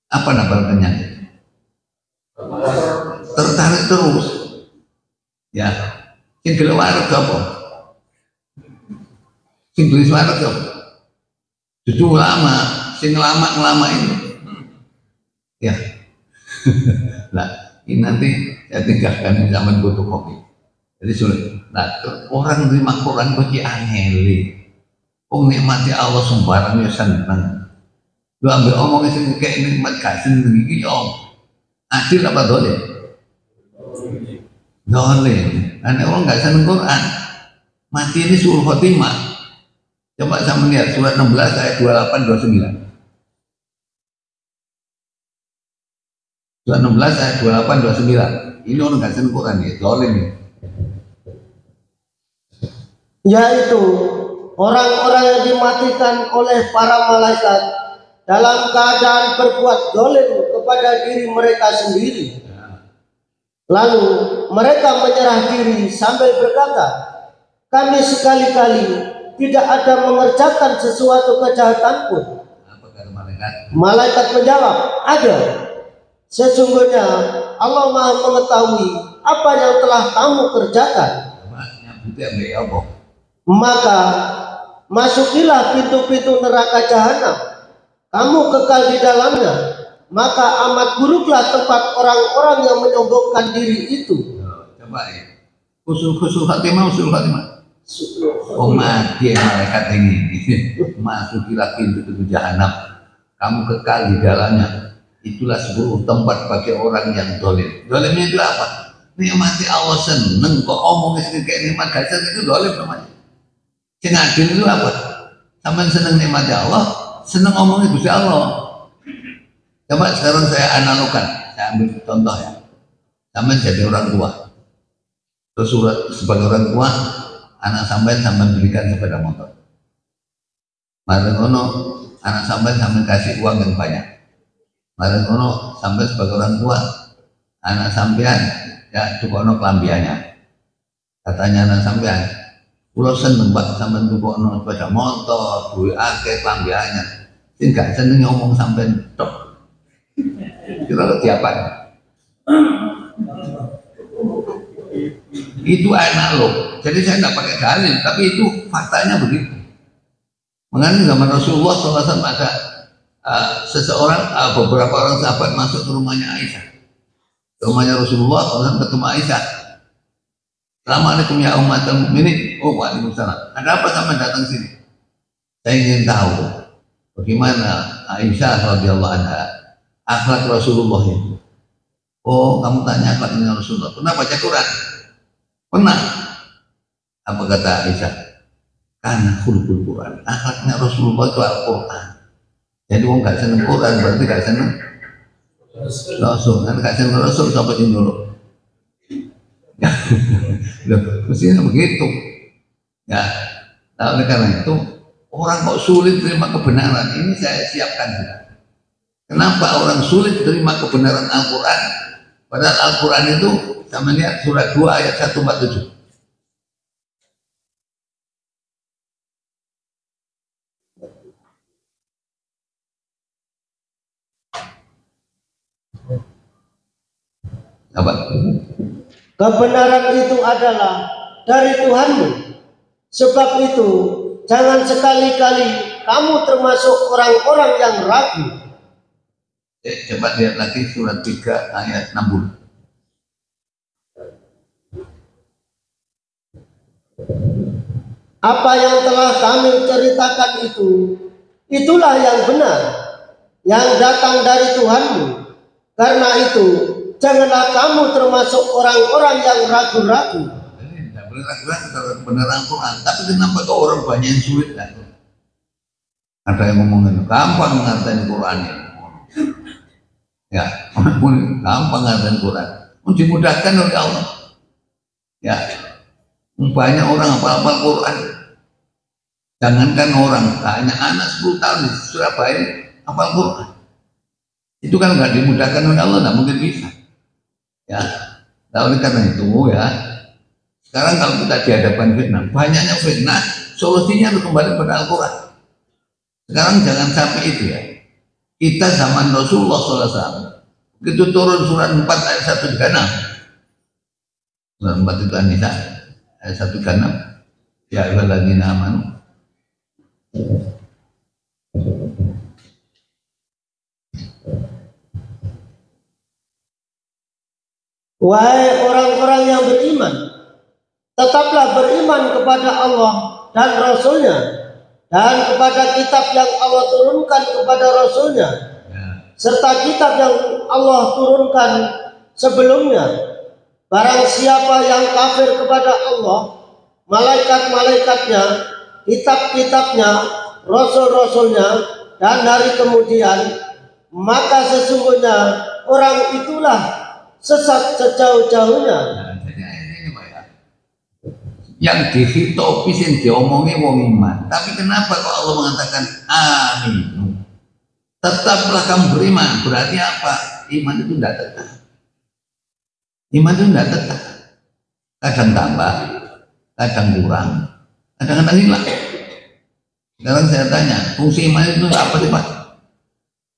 Apa nambal kenyang? Tertarik terus. Ya, sing gelem wareg apa? Sing gelis wareg apa? Dudu ulama, sing ngelama itu. Ya. Nah, ini nanti saya tinggalkan zaman butuh kopi. Jadi sulit. Nah, orang terima Quran kok angeli. Nikmati Allah sembarang ya seneng. Lu ambil omongnya sing kayak nikmat gak seneng iki ya. Adil apa dolim? Dolim. Karena orang gak seneng Quran. Mati ini suruh khotimah. Coba sama lihat surat 16 ayat 28 29. Surat 16 ayat 28 29. Ini orang gak seneng Quran ya, dolim ya. Yaitu orang-orang yang dimatikan oleh para malaikat dalam keadaan berbuat dolim kepada diri mereka sendiri. Lalu mereka menyerah diri sambil berkata, kami sekali-kali tidak ada mengerjakan sesuatu kejahatan pun. Apa kata malaikat? Malaikat menjawab, ada. Sesungguhnya Allah Maha mengetahui apa yang telah kamu kerjakan. Maka masukilah pintu-pintu neraka jahanam, kamu kekal di dalamnya. Maka amat buruklah tempat orang-orang yang menyombongkan diri itu. Coba ya, usul khatimah. Oh mati malaikat ini, masukilah pintu-pintu jahanam, kamu kekal di dalamnya. Itulah sebuah tempat bagi orang yang dolim. Dolimnya itu apa? Nikmati Allah seneng kok omongnya kayak nikmat gasar itu dolim namanya. Sing adil itu apa? Sampai seneng nikmati Allah, seneng omongnya Gusti Allah. Coba sekarang saya analogkan, saya ambil contoh ya. Sampai jadi orang tua. Terus sebagai orang tua, anak sampai berikan sepeda motor. Mari ngono, anak sampai kasih uang yang banyak. Mari ngono sampai sebagai orang tua, anak sampean ya tukono kelambiannya. Katanya anak sampean, pulau seneng mbak sampean tukono sepeda motor, duit akeh kelambiannya. Sing gak seneng ngomong sampean tok. Kira tiapan. Itu enak loh. Jadi saya nggak pakai dalil, tapi itu faktanya begitu. Mengenai zaman Rasulullah SAW ada beberapa orang sahabat masuk ke rumahnya Aisyah. Rumahnya Rasulullah SAW ketemu Aisyah. Assalamualaikum ya umatul mukminin. Oh waalaikumsalam. Ada apa sama datang sini? Saya ingin tahu bagaimana Aisyah radhiyallahu anha akhlak Rasulullah itu. Oh, kamu tanya akhlaknya Rasulullah. Pernah baca Quran? Pernah. Apa kata Aisyah? Karena khulqul Quran. Akhlaknya Rasulullah itu Al-Quran. Jadi orang gak seneng Quran berarti gak seneng Rasul. Kan gak seneng Rasul sampai sini dulu. Mestinya begitu. Ya. Nah, oleh karena itu orang kok sulit terima kebenaran ini saya siapkan juga. Kenapa orang sulit terima kebenaran Al-Quran? Padahal Al-Quran itu sama lihat surat 2 ayat 147. Apa? Kebenaran itu adalah dari Tuhanmu. Sebab itu jangan sekali-kali kamu termasuk orang-orang yang ragu. Coba lihat lagi surat 3 ayat 60. Apa yang telah kami ceritakan itu, itulah yang benar, yang datang dari Tuhanmu. Karena itu, janganlah kamu termasuk orang-orang yang ragu-ragu. Tidak boleh ragu-ragu kalau kebenaran Quran. Tapi kenapa kok orang banyak yang sulit kan? Ada yang ngomongin gampang ngertiin Quran ya. Ya, gampang ngertiin Quran. Dimudahkan oleh Allah. Ya, banyak orang hafal Quran. Jangankan orang, hanya anak 10 tahun di Surabaya hafal Quran. Itu kan nggak dimudahkan oleh Allah, nggak mungkin bisa. Ya, nah, oleh karena itu ya, sekarang kalau kita dihadapkan fitnah, banyaknya fitnah, solusinya harus kembali pada Al-Quran. Sekarang jangan sampai itu ya. kita zaman Rasulullah SAW itu turun surat 4 ayat 136. Surat 4 itu An-Nisa ayat 136. Ya ayyuhalladzina amanu wahai orang-orang yang beriman, tetaplah beriman kepada Allah dan Rasul-Nya dan kepada kitab yang Allah turunkan kepada Rasul-Nya serta kitab yang Allah turunkan sebelumnya. Barang siapa yang kafir kepada Allah, malaikat-malaikatnya, kitab-kitabnya, rasul-rasulnya, dan hari kemudian, maka sesungguhnya orang itulah sesat sejauh-jauhnya. Jadi ini Pak ya, yang dihitopi sing diomongi wong iman. Tapi kenapa kok Allah mengatakan amin? Tetaplah kamu beriman. Berarti apa? Iman itu tidak tetap. Iman itu tidak tetap. Kadang tambah, kadang kurang, kadang-kadang hilang. Sekarang saya tanya, fungsi iman itu apa sih Pak?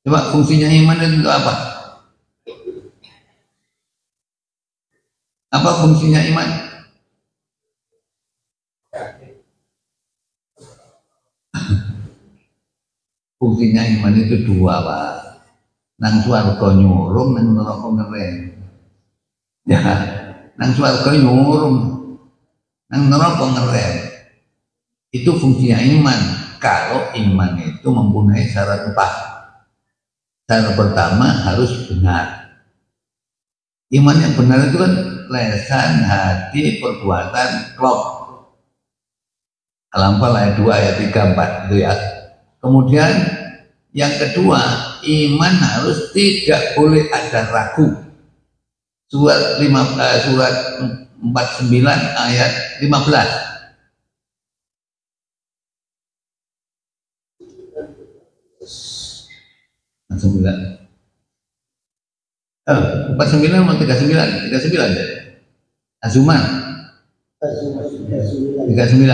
Coba fungsinya iman itu apa? Apa fungsinya iman? Fungsinya iman itu dua Pak. Nang swarga nyurung, nang neraka ngerem. Ya, nang swarga nyurung, nang neraka ngerem. Itu fungsinya iman. Kalau iman itu mempunyai syarat 4. Syarat pertama harus benar. Iman yang benar itu kan lesan, hati, perbuatan, klop. Al-Anfal ayat 2 ayat 3 4 itu ya. Kemudian yang kedua, iman harus tidak boleh ada ragu. Surat 49 ayat 15. 49 mau 39 ya. Azuman 39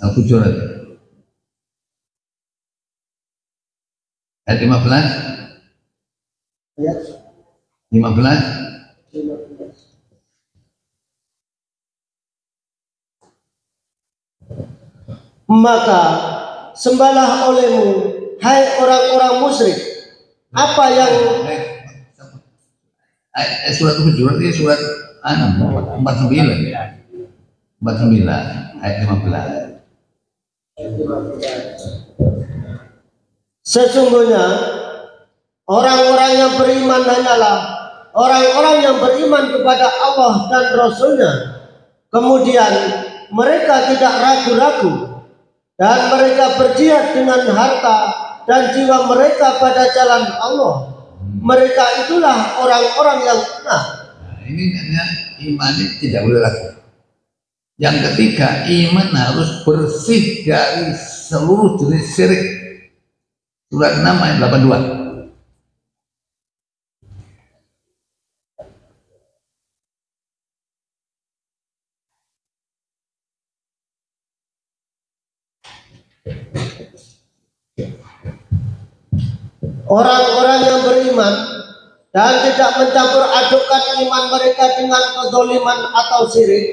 Al-Hujurat ayat 15. Maka sembahlah olehmu, hai orang-orang musyrik, apa yang surat Hujurat ini surat 49 ayat 15. Sesungguhnya orang-orang yang beriman hanyalah orang-orang yang beriman kepada Allah dan Rasul-Nya. Kemudian mereka tidak ragu-ragu dan mereka berjihad dengan harta dan jiwa mereka pada jalan Allah. Mereka itulah orang-orang yang benar. Nah, ini iman ini tidak boleh ragu. Yang ketiga, iman harus bersih dari seluruh jenis syirik. Surat 6 ayat 82. Orang-orang yang beriman dan tidak mencampur adukkan iman mereka dengan kezaliman atau syirik,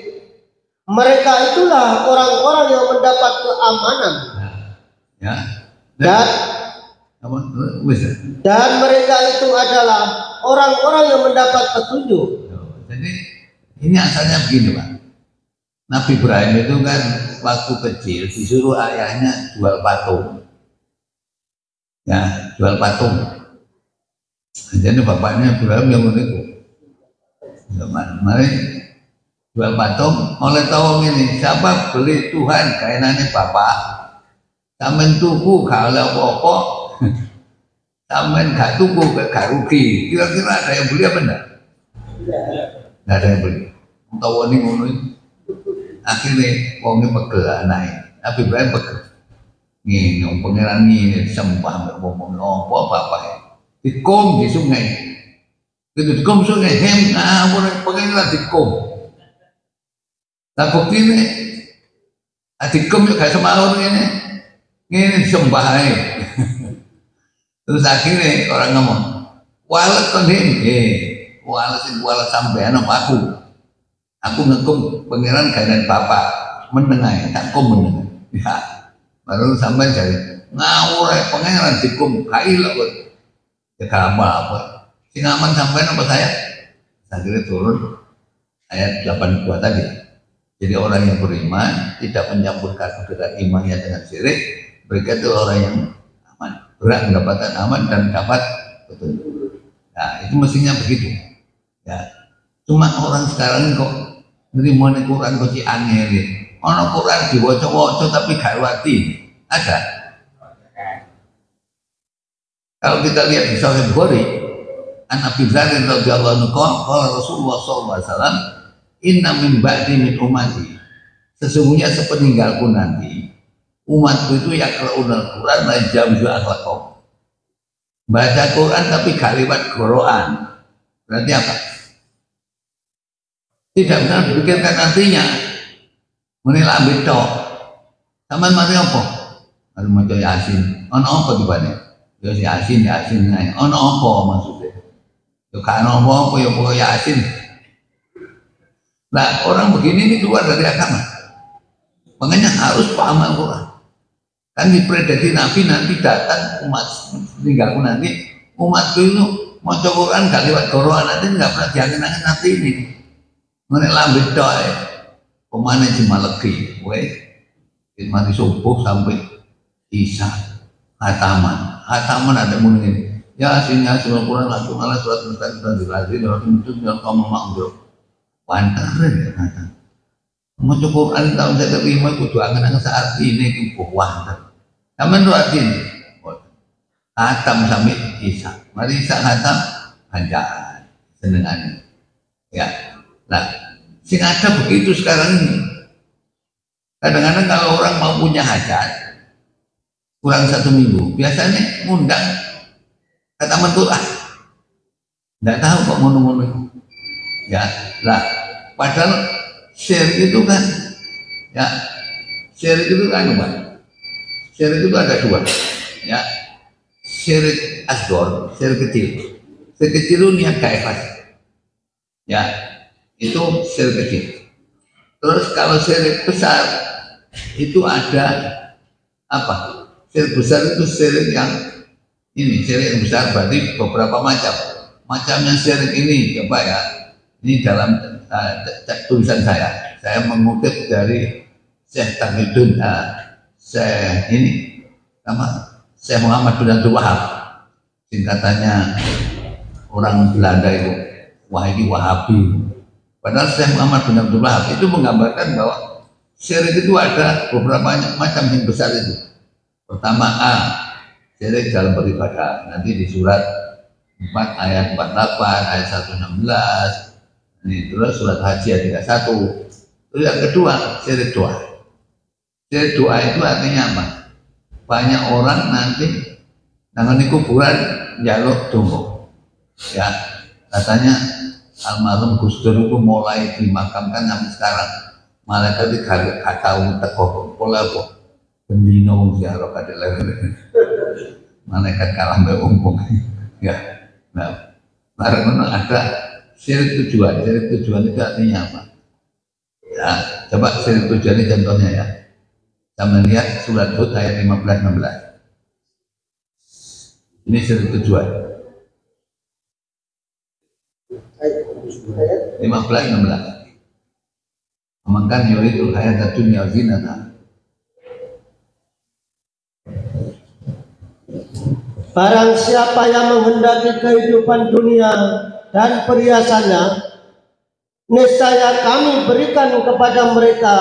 mereka itulah orang-orang yang mendapat keamanan. Ya. Dan mereka itu adalah orang-orang yang mendapat petunjuk. Jadi ini asalnya begini Pak. Nabi Ibrahim itu kan waktu kecil disuruh ayahnya jual patung. Ya, jual patung. Jadi bapaknya Ibrahim yang itu. Mari jual patung, oleh tahu ini siapa beli Tuhan kainannya bapak. Sampean tuku gak oleh apa-apa. Sampean gak tuku gak rugi. Kira-kira ada yang beli apa enggak? Enggak ada yang beli. Tahu ini ngono. Akhirnya wongnya pegel anaknya. Nabi Ibrahim pegel. Ngene pangeran ngene sembah ngomong apa bapak. Dikom di sungai. Itu dikom sungai ngawur pengen lah dikom. Lah buktine Adikum yuk gak semalur ini disembah aja. Terus akhirnya orang ngomong, walet kon walet sampean aku ngekum pangeran gandeng bapak menengai tak kum menengai ya baru sampai jadi ngawur pangeran dikum kai lah ya apa sing aman sampean apa saya akhirnya turun ayat 82 tadi. Jadi orang yang beriman tidak mencampurkan dengan imannya dengan syirik, mereka itu orang yang aman, berat mendapatkan aman dan dapat petunjuk. Nah itu mestinya begitu ya. Cuma orang sekarang kok nerima Quran kok aneh nih. Ono Quran diwaca-waca tapi gak ngerti. Ada. Kalau kita lihat di Sahih Bukhari, An Abi Dzar radhiyallahu anhu qala Rasulullah sallallahu alaihi wasallam, "Inna min ba'di min ummati." Sesungguhnya sepeninggalku nanti, umatku itu yaqra'unal Quran la yajawzu akhlaqahum. Baca Quran tapi gak lewat goroan. Berarti apa? Tidak benar dipikirkan artinya. Menilai ambit tok. Sampeyan mari apa? Mari maca Yasin. Ono apa dibane? Ya Yasin ae. Ono apa maksudnya? Ya gak ono apa ya pokok Yasin. Nah, orang begini ini keluar dari agama. Makanya harus paham Al-Quran. Kan diprediksi Nabi nanti datang umat tinggalku nanti umatku itu mau Quran gak lewat goroan nanti nggak pernah diangin-angin nanti ini. Mengenai lambit doa pemane cuma legi, mati subuh sampai isya hataman ada mungkin ya sehingga surat Quran langsung ala surat tentang dilazim orang itu yang kamu makmur wantaran ya kata mau Quran tahun saya terima kudu angan-angan saat ini kubuh wantar kamen doa ini hatam sampai isya mari isya hatam bacaan senengannya ya. Nah, sing ada begitu sekarang ini. Kadang-kadang kalau orang mau punya hajat kurang 1 minggu, biasanya ngundang kata menturah. Nggak tahu kok ngono-ngono. Ya, lah. Padahal syirik itu kan, ya, syirik itu kan apa? Syirik itu ada 2, ya. Syirik asghar, syirik kecil. Syirik kecil itu niat gak ikhlas. Ya. Itu syirik kecil. Terus kalau syirik besar itu ada apa? Syirik besar itu syirik yang ini syirik yang besar berarti beberapa macamnya syirik ini coba ya. Ini dalam tulisan saya mengutip dari Syekh Taqiyuddin Syekh ini nama Syekh Muhammad bin Abdul Wahab, singkatannya orang Belanda itu Wahabi. Padahal Syekh Muhammad bin Abdul Wahab itu menggambarkan bahwa syirik itu ada beberapa macam yang besar itu. Pertama syirik dalam beribadah. Nanti di surat 4 ayat 48, ayat 116. Ini terus surat Haji ayat 31. Terus yang kedua syirik doa. Syirik doa itu artinya apa? Banyak orang nanti nangani kuburan njaluk donga. Ya, katanya almarhum Gus Dur itu mulai dimakamkan sampai sekarang malaikat itu gak tahu teko pola apa bendino wong ziarah kadang malaikat kalah mbek umpung ya. Nah bareng ada syirik tujuan itu artinya apa ya, coba syirik tujuan ini contohnya ya. Kita melihat surat Hud ayat 15-16 ini syirik tujuan 15-16 Makan yuridul hayat dunya zinata. Barang siapa yang menghendaki kehidupan dunia dan perhiasannya, niscaya kami berikan kepada mereka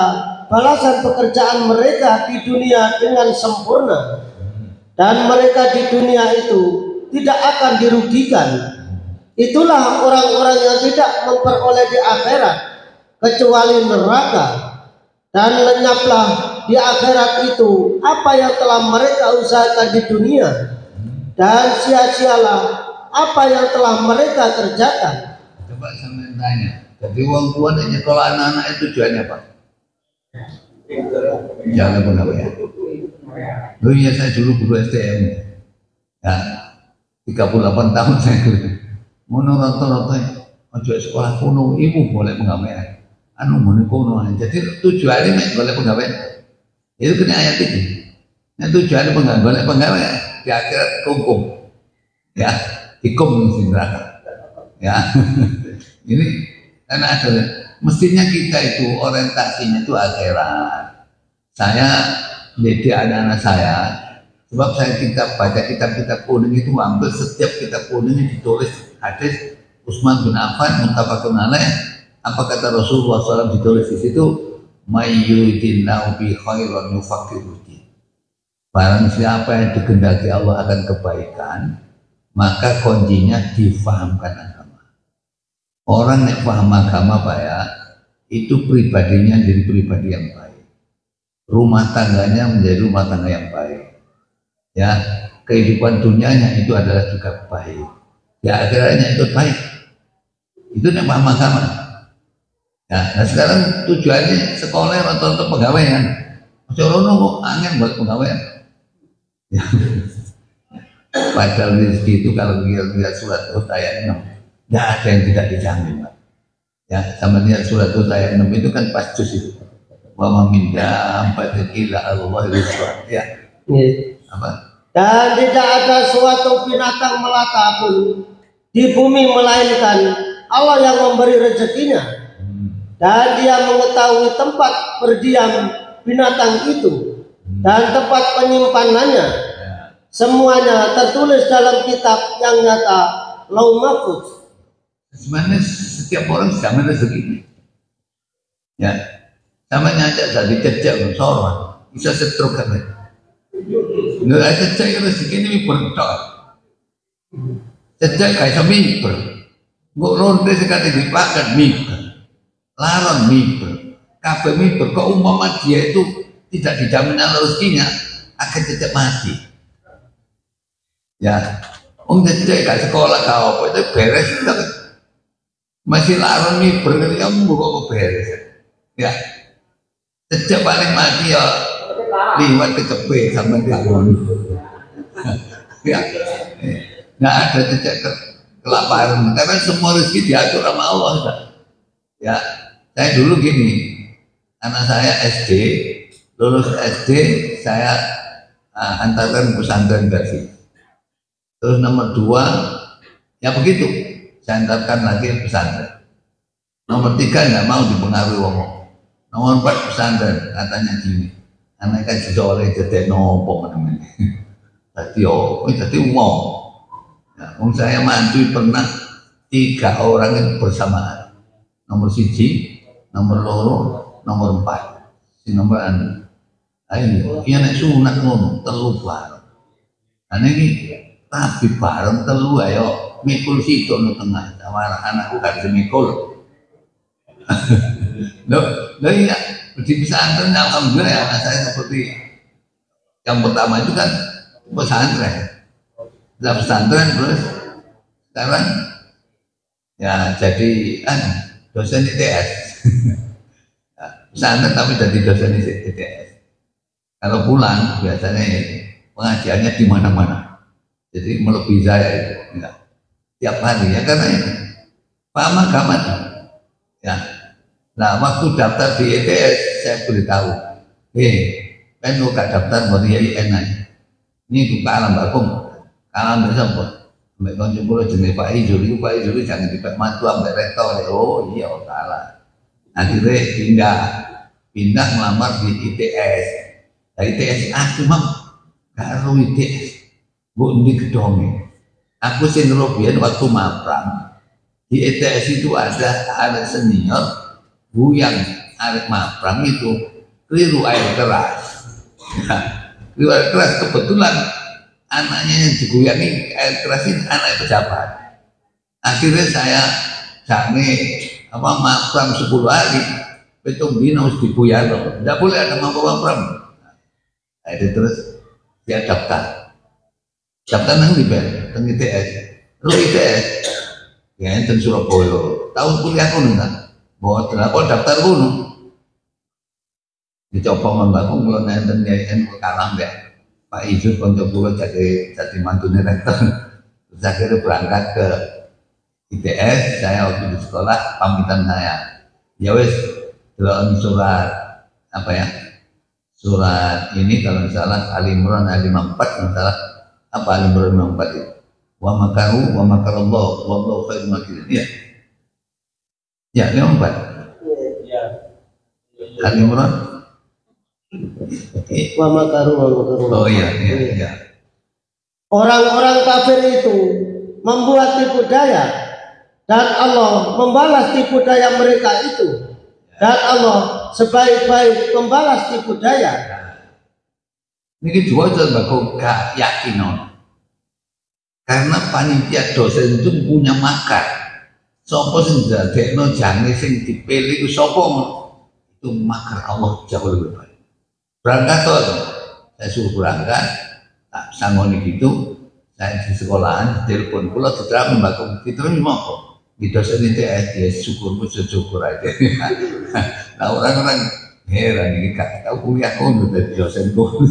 balasan pekerjaan mereka di dunia dengan sempurna, dan mereka di dunia itu tidak akan dirugikan. Itulah orang-orang yang tidak memperoleh di akhirat kecuali neraka, dan lenyaplah di akhirat itu apa yang telah mereka usahakan di dunia, dan sia-sialah apa yang telah mereka kerjakan. Coba saya tanya, jadi uang tua dan nyekolah anak-anak itu tujuannya apa? Jangan pegawai. Oh iya, saya dulu guru STM. Ya, 38 tahun saya guru. Mono rata-rata ojo sekolah kuno ibu boleh pegawai. Anu muni kuno. Jadi tujuannya mek boleh pegawai. Itu kena ayat itu. Nah tujuannya pegawai di akhirat hukum. Ya, hukum di neraka. Ya. Ini karena ada mestinya kita itu orientasinya itu akhirat. Saya mendidik anak-anak saya, sebab saya baca kitab-kitab kuning itu hampir setiap kitab kuning ditulis hadis Utsman bin Affan muttafaqun alaih. Apa kata Rasulullah SAW ditulis di situ? Mayyuridillahu bi khairan yufaqihu din. Barang siapa yang dikehendaki Allah akan kebaikan, maka kuncinya difahamkan agama. Orang yang paham agama Pak ya, itu pribadinya jadi pribadi yang baik. Rumah tangganya menjadi rumah tangga yang baik. Ya, kehidupan dunianya itu adalah juga baik. Ya, akhirnya itu baik. Itu yang paham agama. Ya, nah sekarang tujuannya sekolah atau pegawai kan. Corono kok angin buat pegawai. Ya. Padahal rezeki itu kalau lihat surat ayat 6, tidak ada yang tidak dijamin, Pak. Ya, sama lihat surat ayat 6 itu kan pas juz itu. Wa ma min dabbatin illa Allah rizqan. Ya. Apa? Dan tidak ada suatu binatang melata pun di bumi melainkan Allah yang memberi rezekinya. Dan dia mengetahui tempat berdiam binatang itu dan tempat penyimpanannya. Semuanya tertulis dalam kitab yang nyata, Lauh Mahfuz. Sebenarnya setiap orang sama rezekinya. Ya, sama nyajak jadi cecek sorban, bisa setruk kan? Nggak ada cecek rezeki ini bertok. Cecek kayak seminggu, nggak ronde sekali dipakai minggu. Laron miber, kabeh miber. Kok umpama dia itu tidak dijamin rezekinya, akan tetap mati. Ya, cecek gak sekolah kau apa itu beres, masih laron miber, kamu kok beres. Ya, cecek paling mati ya, liwat kecepet sampai diakoni. Ya, nggak ada cecek kelaparan, karena semua rezeki diatur sama Allah. Ya. Saya dulu gini, anak saya SD, lulus SD, saya antarkan pesantren Gazi. Terus nomor 2, ya begitu, saya antarkan lagi pesantren. Nomor 3 nggak mau dipengaruhi wong. Nomor 4 pesantren, katanya gini, anak kan juga oleh jadi nopo namanya. Jadi uang. Nah, saya mandi pernah 3 orang itu bersamaan. Nomor 1, nomor 2, nomor 4. Si nomor anu. Ayo, iya nek sunat ngono, 3 bareng. Ane iki tapi bareng 3 ayo mikul situ no tengah. Sama anakku gak bisa mikul. Loh iya, di pesantren alhamdulillah ya, anak saya seperti yang pertama itu kan pesantren. Dalam pesantren terus sekarang ya jadi dosen ITS. Pesantren tapi jadi dosen ITS. Kalau pulang biasanya pengajiannya di mana-mana. Jadi melebihi saya itu. Ya. Tiap hari ya karena itu paham agama. Ya. Nah waktu daftar di ITS saya beritahu, kan lu gak daftar mau dia enak. Ini buka alam bakung, alam bersama. Mbak Konjung Pulau jenis Pak Ijul jangan dipakai mantu sampai rektor. Oh iya salah. Akhirnya pindah melamar di ITS. Nah, ITS aku mah karo ITS. Bu di gedonge. Aku sing ngerobian waktu maprang. Di ITS itu ada senior bu yang arek maprang itu keliru air keras. Keliru air keras kebetulan anaknya yang digoyangi air keras ini anak pejabat. Akhirnya saya makram 10 hari, petung dino harus digoyang, tidak boleh ada makram. Nah, itu terus dia daftar nang di ITS, lu ITS, ya enten Surabaya, tahun kuliah kono kan, bawa telepon daftar kono, dicoba membangun kalau nonton YN kalah ya Pak Izu konco kula jadi mantune rektor. Terus akhirnya berangkat ke ITS, saya waktu di sekolah pamitan saya. Ya wes, dalam surat apa ya? Surat ini kalau salah Ali Imran ayat 54 kalau salah apa Ali Imran 54 itu. Wa makaru wa makarallah wallahu khairul makirin. Ya. Ya, 54. Ya. Ali Imran. Wa makaru. Oh iya. Orang-orang kafir itu membuat tipu daya dan Allah membalas tipu daya mereka itu. Dan Allah sebaik-baik membalas tipu daya. Ini dua sebab gak yakin karena panitia dosen itu punya makar. Sopo sing dadekno jange sing dipilih ku sopo itu makar Allah jauh lebih baik. Berangkat tuh, saya suruh berangkat, tak sangoni gitu, saya di sekolahan, telepon pula tidak membakung itu mau di dosen ITS ya syukur aja. Nah orang-orang heran ini gak tahu kuliah kono dari dosen kono.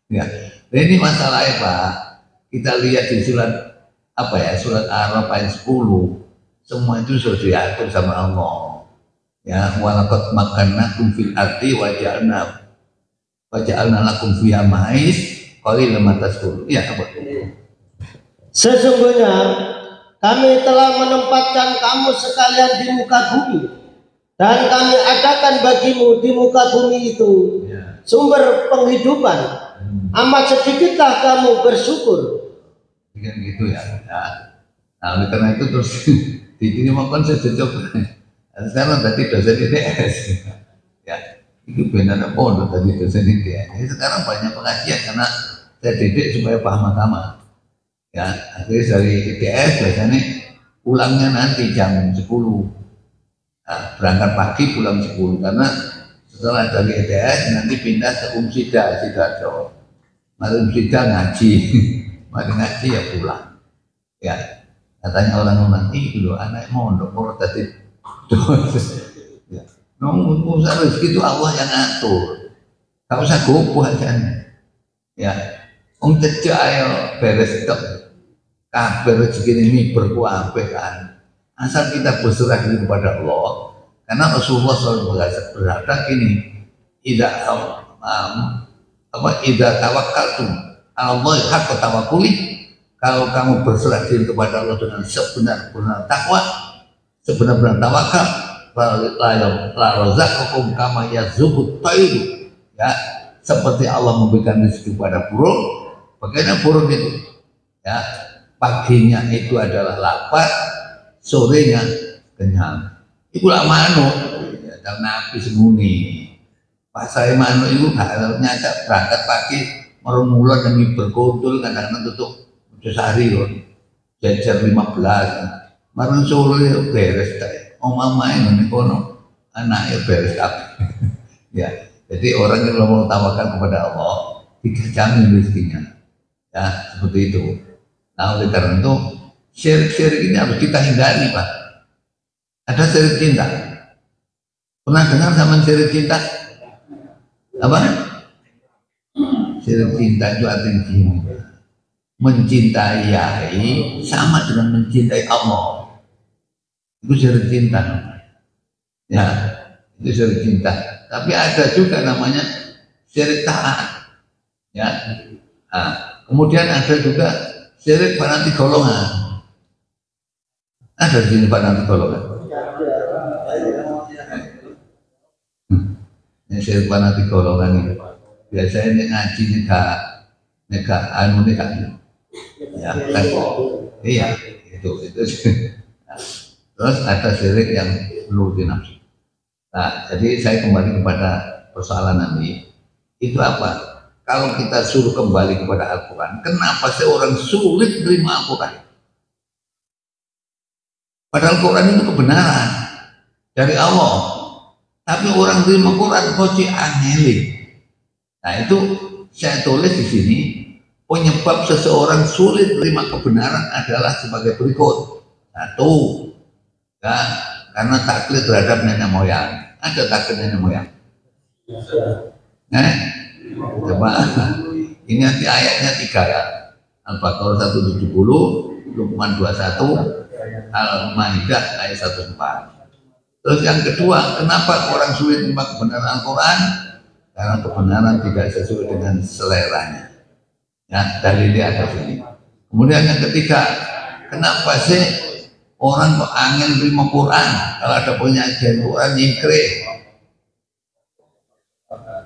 Ya, nah, ini masalahnya Pak. Kita lihat di surat apa ya, surat Ar-Ra'd ayat 10, semua itu sudah diatur sama Allah. Ya, walaqad makkannakum fil ardi wa ja'alna lakum fiha ma'is qalilan ma tashkurun. Ya, apa? Sesungguhnya kami telah menempatkan kamu sekalian di muka bumi dan kami adakan bagimu di muka bumi itu sumber penghidupan. Amat sedikitlah kamu bersyukur. Gitu ya. Nah, oleh karena itu terus di sini makan saya coba. Sekarang tadi dosen ITS. Ya, itu benar pondok tadi dosen ITS. Sekarang banyak pengajian karena saya didik supaya paham agama. Ya, akhirnya dari ITS biasanya pulangnya nanti jam 10. Nah, berangkat pagi pulang 10 karena setelah dari ITS nanti pindah ke Sidoarjo. Mari Umsida ngaji, mari ngaji ya pulang. Ya, katanya orang-orang itu loh anak mondok mau tadi. Ya, nunggu rezeki itu Allah yang ngatur. Gak usah gopoh aja. Ya, cecek ayo beres tok. Kabeh rezeki ini berkuapeh kan. Asal kita berserah diri kepada Allah. Karena Rasulullah SAW berkata gini, tidak tawakkaltum Allah haqqa tawakkuli, kalau kamu berserah diri kepada Allah dengan sebenar-benar takwa, sebenar-benar tawakal, la razaqakum kama yazubut tayru, ya, seperti Allah memberikan rezeki kepada burung. Bagaimana burung itu? Ya, paginya itu adalah lapar, sorenya kenyang. Itulah manuk, ya, dan Nabi semuni. Pas saya manuk itu gak nyacak berangkat pagi merumulon demi berkumpul kadang-kadang tutup sehari loh, jajar 15. Marun Solo itu beres tak, main ini kono anaknya beres kabeh. Ya, jadi orang yang mau tawakal kepada Allah dijamin rezekinya. Ya, seperti itu. Nah, oleh karena itu syirik ini harus kita hindari Pak. Ada syirik cinta. Pernah dengar sama syirik cinta? Apa? Syirik cinta itu artinya gini, mencintai yai sama dengan mencintai Allah. Itu syirik cinta. Ya, itu syirik cinta. Tapi ada juga namanya syirik taat. Ya. Nah, kemudian ada juga syirik fanatik golongan. Ada di sini fanatik golongan. Ini syirik fanatik golongan ini. Biasanya ini ngaji nega anu nega. Ya, kan? Iya, itu. Terus ada syirik yang nuruti nafsu. Nah, jadi saya kembali kepada persoalan nanti. Itu apa? Kalau kita suruh kembali kepada Al-Quran, kenapa seorang sulit menerima Al-Quran? Padahal Al-Quran itu kebenaran dari Allah. Tapi orang terima Quran kok aneh. Nah, itu saya tulis di sini. Penyebab seseorang sulit menerima kebenaran adalah sebagai berikut. Satu, ya, karena taklid terhadap nenek moyang. Ada taklid nenek moyang. Coba ini nanti ayatnya 3 ya. Al-Baqarah 170, Luqman 21, Al-Maidah ayat 14. Terus yang kedua, kenapa orang sulit menerima kebenaran Al-Quran? Karena kebenaran tidak sesuai dengan seleranya. Ya, dalilnya ada sini. Kemudian yang ketiga, kenapa sih orang kok angin terima Quran? Kalau ada penyajian Quran nyingkre.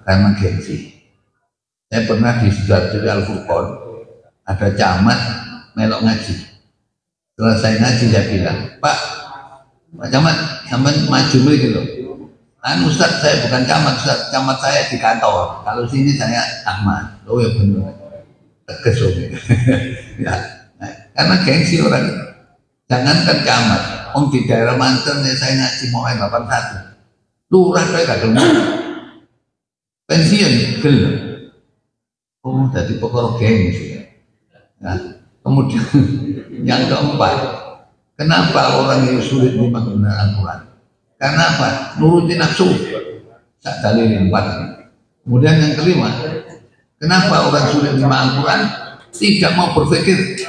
Karena gengsi. Saya pernah di Sidoarjo Al-Furqon, ada camat melok ngaji. Setelah saya ngaji, saya bilang, Pak Camat, sampai maju gitu. Ustaz, saya bukan camat, Ustaz. Camat saya di kantor. Kalau sini saya Ahmad. Oh ya benar. Tegas ya. Nah, karena gengsi orang. Jangankan camat, di daerah Banten ya saya ngaji mau 81. Lurah saya gak gelem. Pensiun gelem. Oh, jadi pokok gengsi. Nah, kemudian yang keempat, kenapa orang yang sulit menerima Al-Quran? Karena apa? Nuruti nafsu. Tak dalil 4. Kemudian yang kelima, kenapa orang sulit menerima Al-Quran? Tidak mau berpikir.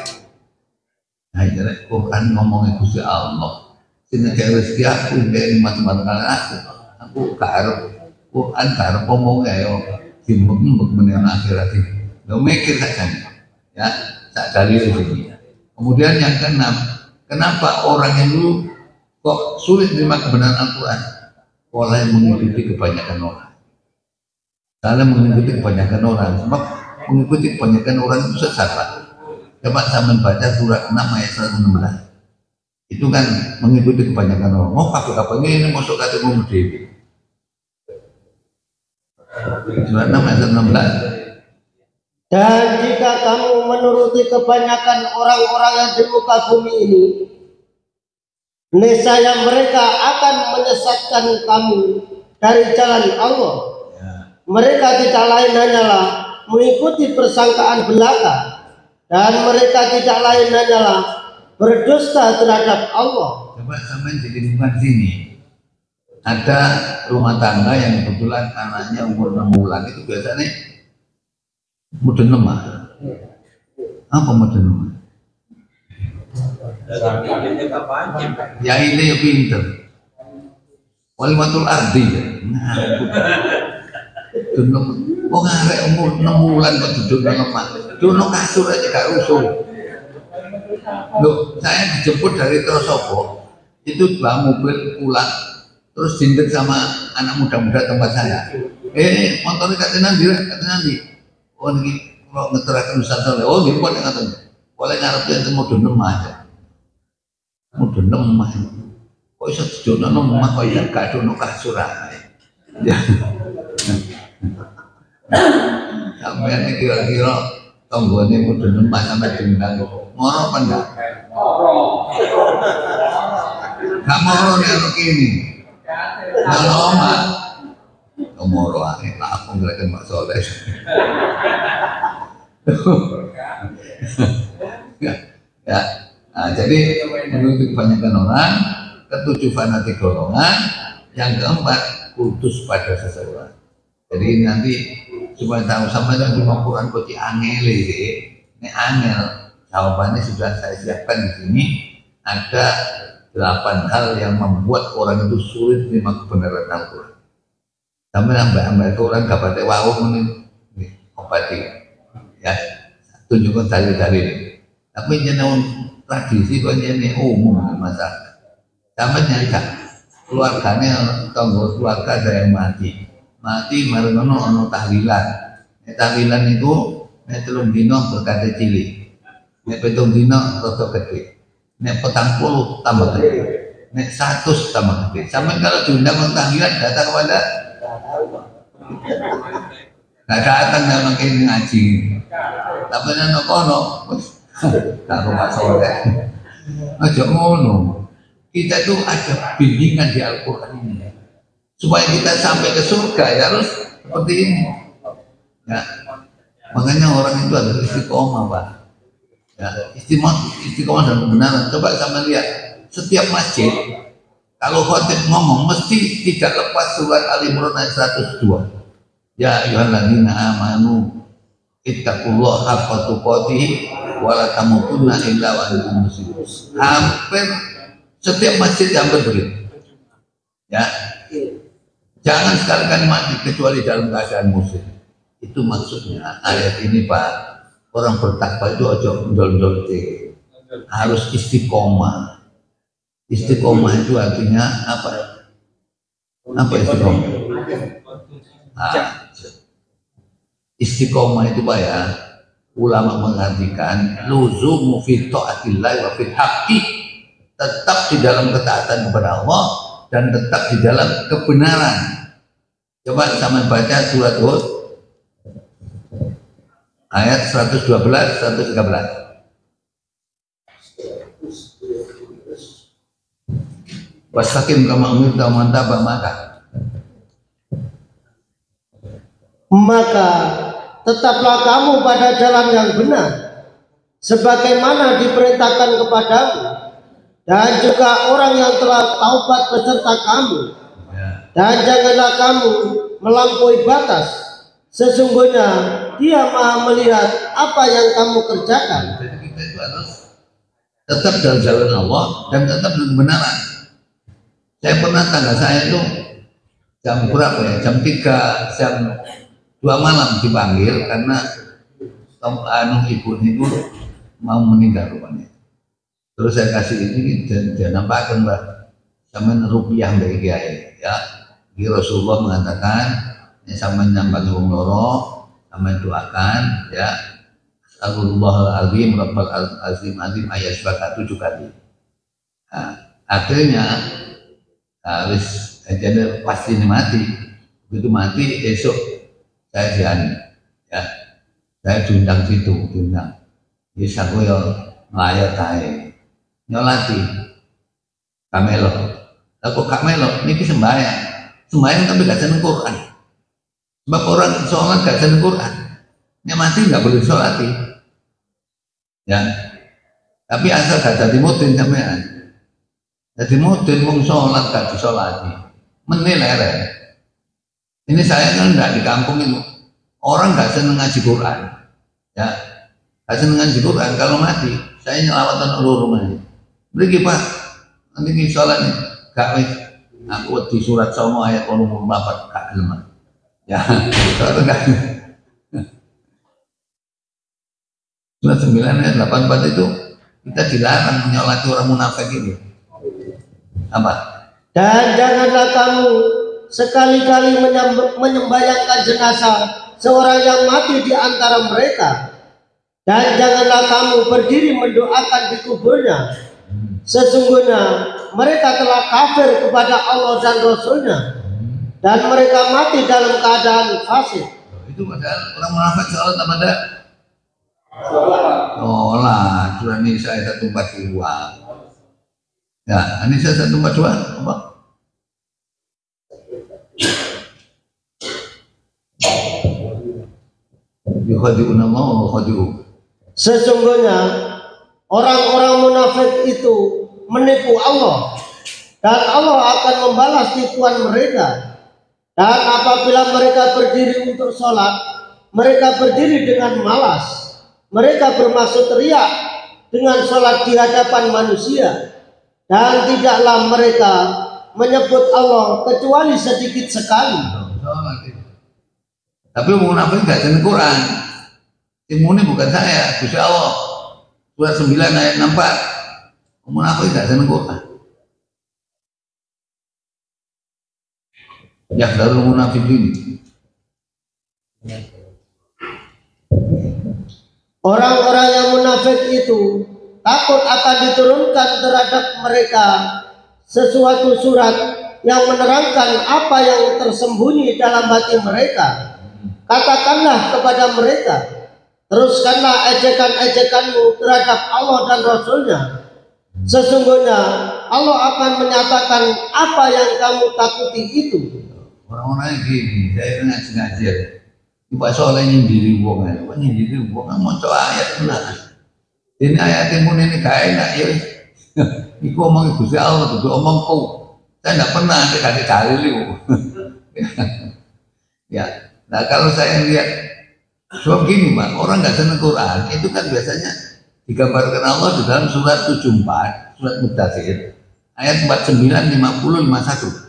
Nah, jadi Quran ngomongnya Gusti Allah. Sini kayak rezeki aku, kayak macam-macam aku karep Quran karep ngomongnya yo. Dimbek-mbek menang akhirat ini. Lo mikir saja. Ya, tak dalil ini. Kemudian yang keenam, kenapa orang yang dulu kok sulit menerima kebenaran Al-Quran? Oleh mengikuti kebanyakan orang. Karena mengikuti kebanyakan orang, sebab mengikuti kebanyakan orang itu sesat, Pak. Coba saya baca surat 6 ayat 116. Itu kan mengikuti kebanyakan orang. Mau pakai apa ini masuk kata Dewi. Surat 6 ayat 116. Dan jika kamu menuruti kebanyakan orang-orang yang di muka bumi ini, niscaya mereka akan menyesatkan kamu dari jalan Allah. Mereka tidak lain hanyalah mengikuti persangkaan belaka, dan mereka tidak lain hanyalah berdusta terhadap Allah. Coba sampai di lingkungan sini ada rumah tangga yang kebetulan anaknya umur 6 bulan, itu biasanya mudun lemah. Apa mudun lemah? Ya ini ya pinter. Walimatul ardi ya. Nah, duduk, kok ngarek umur 6 bulan kok duduk lemah. Duduk kasur aja gak usul. Loh, saya dijemput dari Trosopo. Itu 2 mobil pulang, terus dindet sama anak muda-muda tempat saya. Motornya katanya nanti. Oh ini kalau ngeterakan wisata, oh dia boleh ngatain, boleh ngarepin itu mudun lemah aja, mudun lemah. Kok bisa dijodoh lemah kok ya gak dono kasuran. Ya, sampai ini kira-kira tonggone mudun lemah sampai dendang, moro apa enggak? Gak moro nih anak ini, kalau lemah. Moro ae aku ngelakuin Mak Soleh. Ya. Nah, jadi menurut kebanyakan orang, ketujuh fanatik golongan, yang keempat kultus pada seseorang. Jadi nanti supaya tahu sama yang di Quran kok angel ini angel. Jawabannya sudah saya siapkan di sini. Ada 8 hal yang membuat orang itu sulit menerima kebenaran Al-Quran. Sampai nambah-nambah Quran gak pada wawuh ini obati. Ya, tunjukkan dalil-dalil. Tapi jeneng tradisi kok jeneng umum masalah. Sampai nyangka keluarganya tangga keluarga ada yang mati marang ono tahlilan. Tahlilan itu nek 3 dina berkate cilik. Nek 7 dina rada gede. Nek 40 tambah gede. Nek 100 tambah gede. Sampai kalau diundang tahlilan datang kepada nggak datang dalam ini ngaji, tapi nana kono, tak rumah sore, aja ngono. Kita itu ada bimbingan di Al-Quran ini, supaya kita sampai ke surga ya harus seperti ini. Ya, makanya orang itu harus istiqomah, Pak. Ya, istiqomah dan kebenaran. Coba sama lihat setiap masjid. Kalau khotib ngomong mesti tidak lepas surat Al Imran ayat 102. Ya ayyuhalladzina amanu ittaqullaha haqqa tuqatih wa la tamutunna illa wa antum muslimun. Hampir setiap masjid hampir begitu. Ya. Jangan sekali-kali mati kecuali dalam keadaan muslim. Itu maksudnya ayat ini Pak. Orang bertakwa itu ojo ndol-ndol harus istiqomah. Istiqomah itu artinya apa? Apa istiqomah? Nah, istiqomah itu Pak ya, ulama mengartikan luzumu fi ta'atillah wa fil haqqi, tetap di dalam ketaatan kepada Allah dan tetap di dalam kebenaran. Coba sama baca surat Hud ayat 112 113. Wastaqim kama umirta wa man taba maka tetaplah kamu pada jalan yang benar sebagaimana diperintahkan kepadamu, dan juga orang yang telah taubat beserta kamu, dan janganlah kamu melampaui batas, sesungguhnya Dia Maha melihat apa yang kamu kerjakan. Jadi kita itu harus tetap dalam jalan Allah dan tetap dalam kebenaran. Saya pernah tangga saya itu jam berapa ya, jam 3 jam 2 malam dipanggil karena ibu itu mau meninggal rupanya. Terus saya kasih ini dan dia nampakkan Mbak sama rupiah mbak kiai ya. Rasulullah mengatakan ini sama nyambang wong loro sama doakan ya. Astagfirullahal azim rabbal azim azim ayat sebakat 7 kali. Nah, akhirnya harus jadi pasti ini mati. Begitu mati esok saya diani ya, saya diundang situ, diundang jadi aku ya melayat saya nyolati kamelo, aku kamelo ini sembahyang tapi gak seneng Quran, sebab orang sholat gak seneng Quran, ini mati gak boleh sholati ya, tapi asal gak jadi mudin sampean, jadi mudin mau sholat gak disolati menilai. Ini saya kan nggak di kampung itu, orang nggak seneng ngaji Quran, ya, nggak seneng ngaji Quran. Kalau mati, saya nyelawatan seluruh rumahnya. Beri Pak, nanti di sholat nih, gak wis, aku di surat Somo ayat 44 gak lemah, ya, soalnya gak. Surat 9 ayat 84 itu kita dilarang menyolati orang munafik ini. Apa? Dan janganlah kamu sekali-kali menyembayangkan jenazah seorang yang mati di antara mereka, dan janganlah kamu berdiri mendoakan di kuburnya, sesungguhnya mereka telah kafir kepada Allah dan Rasulnya, dan mereka mati dalam keadaan fasik. Itu padahal orang munafik sholat apa enggak? Sholat. Surah Nisa ayat 142. Ya, Nisa 142 apa? Sesungguhnya orang-orang munafik itu menipu Allah, dan Allah akan membalas tipuan mereka. Dan apabila mereka berdiri untuk sholat, mereka berdiri dengan malas. Mereka bermaksud riak dengan sholat di hadapan manusia, dan tidaklah mereka menyebut Allah kecuali sedikit sekali. Tapi munafik gak seneng Quran. Imune bukan saya, Gusti Allah. Surat 9 ayat 64. Munafik gak seneng Quran. Ya darul munafikin. Orang-orang yang munafik itu takut akan diturunkan terhadap mereka sesuatu surat yang menerangkan apa yang tersembunyi dalam hati mereka. Katakanlah kepada mereka, teruskanlah ejekan-ejekanmu terhadap Allah dan Rasulnya. Sesungguhnya Allah akan menyatakan apa yang kamu takuti itu. Orang-orang gini, saya ngaji-ngaji. Pak Soleh nyindiri wong, Pak nyindiri wong, maca ayat benar. Ini ayat yang ini gak enak ya. Iku omong Gusti Allah, itu omongku. Saya nggak pernah kali-kali. Ya. Nah kalau saya lihat, sebab gini Pak, orang nggak senang Quran, itu kan biasanya digambarkan Allah di dalam surat 74, surat Mudaththir, ayat 49, 50, 51.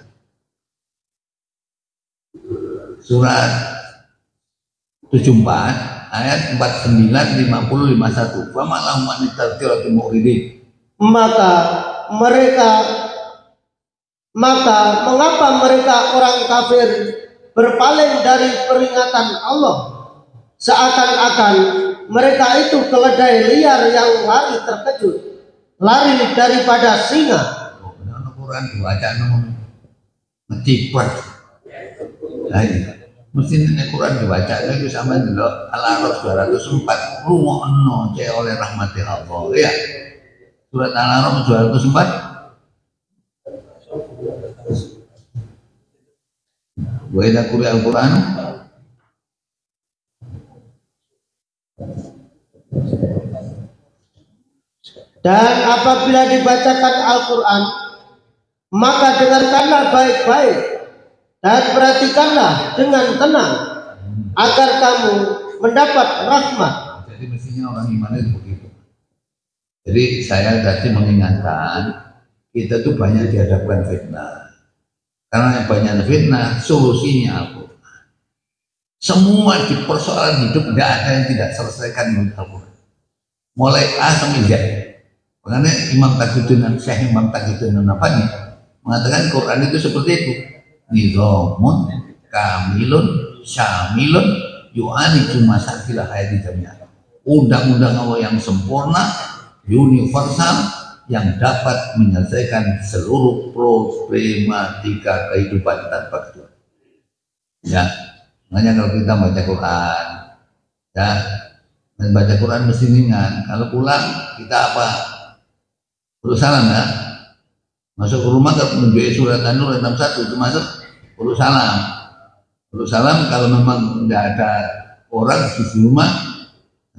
Surat 74, ayat 49, 50, 51. Fama lahum an tadhkirati mu'ridin. Maka mengapa mereka orang kafir berpaling dari peringatan Allah, seakan-akan mereka itu keledai liar yang lari terkejut, lari daripada singa. Quran dibaca ngecipat. Nah ini mesti ini Quran dibaca itu sama dulu Al-A'raf 204 rungokno oleh rahmati Allah ya. Surat Al-A'raf 204 wa idza quri'a al-Qur'an dan apabila dibacakan Al-Quran, maka dengarkanlah baik-baik dan perhatikanlah dengan tenang agar kamu mendapat rahmat. Jadi mestinya orang iman itu begitu. Jadi saya tadi mengingatkan kita tuh banyak dihadapkan fitnah. Karena yang banyak fitnah, solusinya Al-Quran. Semua di persoalan hidup tidak ada yang tidak selesaikan dengan Al-Quran. Mulai A sampai Z. Makanya Imam Tajuddin, Syekh Imam Tajuddin An-Nabhani mengatakan Quran itu seperti itu. Nidhamun kamilun syamilun yu'ani masakilah hayati jami'ah. Undang-undang Allah yang sempurna, universal, yang dapat menyelesaikan seluruh problematika kehidupan tanpa kecuali. Ya, makanya kalau kita baca Quran, ya, dan baca Quran mesti ringan. Kalau pulang kita apa? Perlu salam ya. Masuk ke rumah kalau menunjukkan surat An-Nur 61 itu masuk perlu salam. Perlu salam kalau memang tidak ada orang di rumah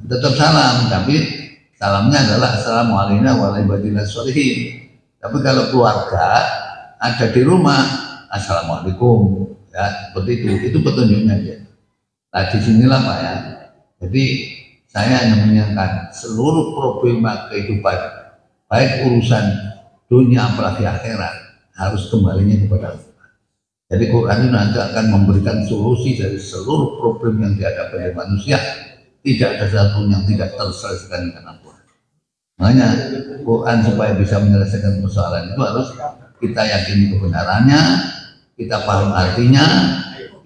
tetap salam, tapi salamnya adalah assalamualaikum warahmatullahi wabarakatuh. Tapi kalau keluarga ada di rumah, assalamualaikum, ya seperti itu petunjuknya dia. Nah disinilah Pak ya. Jadi saya hanya mengingatkan seluruh problema kehidupan, baik urusan dunia apalagi akhirat, harus kembalinya kepada Al-Quran. Jadi Quran itu nanti akan memberikan solusi dari seluruh problem yang dihadapi oleh manusia. Tidak ada satu yang tidak terselesaikan dengan Al-Quran. Makanya Quran supaya bisa menyelesaikan persoalan itu harus kita yakini kebenarannya, kita paham artinya,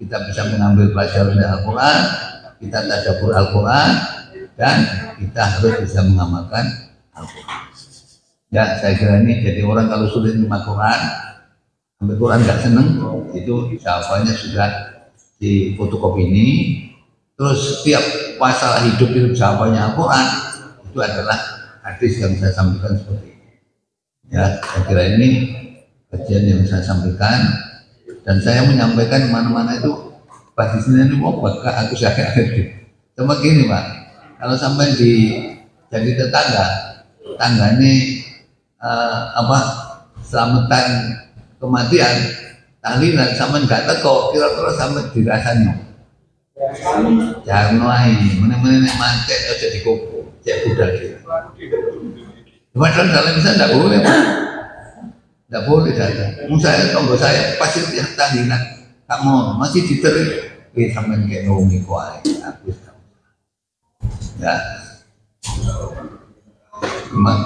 kita bisa mengambil pelajaran dari Al-Quran, kita tadabbur Al-Quran, dan kita harus bisa mengamalkan Al-Quran. Ya saya kira ini jadi orang kalau sulit menerima Quran, ambil Quran nggak seneng, itu jawabannya sudah di fotokopi ini. Terus setiap masalah hidup itu jawabannya Al-Quran, itu adalah hadis yang saya sampaikan seperti ini. Ya, saya kira ini kajian yang saya sampaikan, dan saya menyampaikan mana-mana itu pasti ini mau buatkah aku sakit. Cuma gini Pak, kalau sampai jadi tetangga ini selamatan kematian, tahlilan sampai nggak teko, kira-kira sampai dirasanya. Jangan lain, mana-mana yang mantek aja di kuku, cek budak dia. Padahal dalam bisa tidak boleh, tidak boleh datang. Saya tonggo saya pasti tiap tahlilan, kamu masih diterima, sampai kayak nungi kuai, aku ya. Memang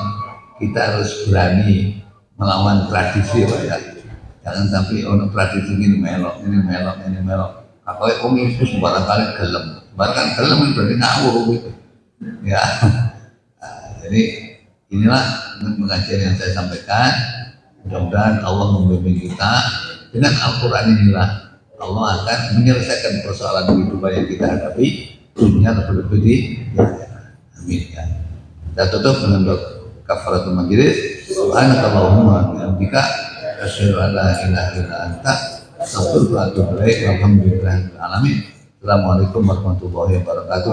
kita harus berani melawan tradisi, Pak ya. Jangan sampai ono tradisi ini melok. Apa yang komunis barangkali barangkali gelem berarti ngawur gitu. Ya, jadi inilah pengajian yang saya sampaikan. Mudah-mudahan Allah membimbing kita dengan Al-Quran. Inilah Allah akan menyelesaikan persoalan kehidupan yang kita hadapi, dunia lebih-lebih di amin ya. Kita tutup dengan kafaratul majlis. Subhanakallahumma wa bihamdika asyhadu an la ilaha illa anta Alhamdulillahirabbil alamin. Assalamualaikum warahmatullahi wabarakatuh.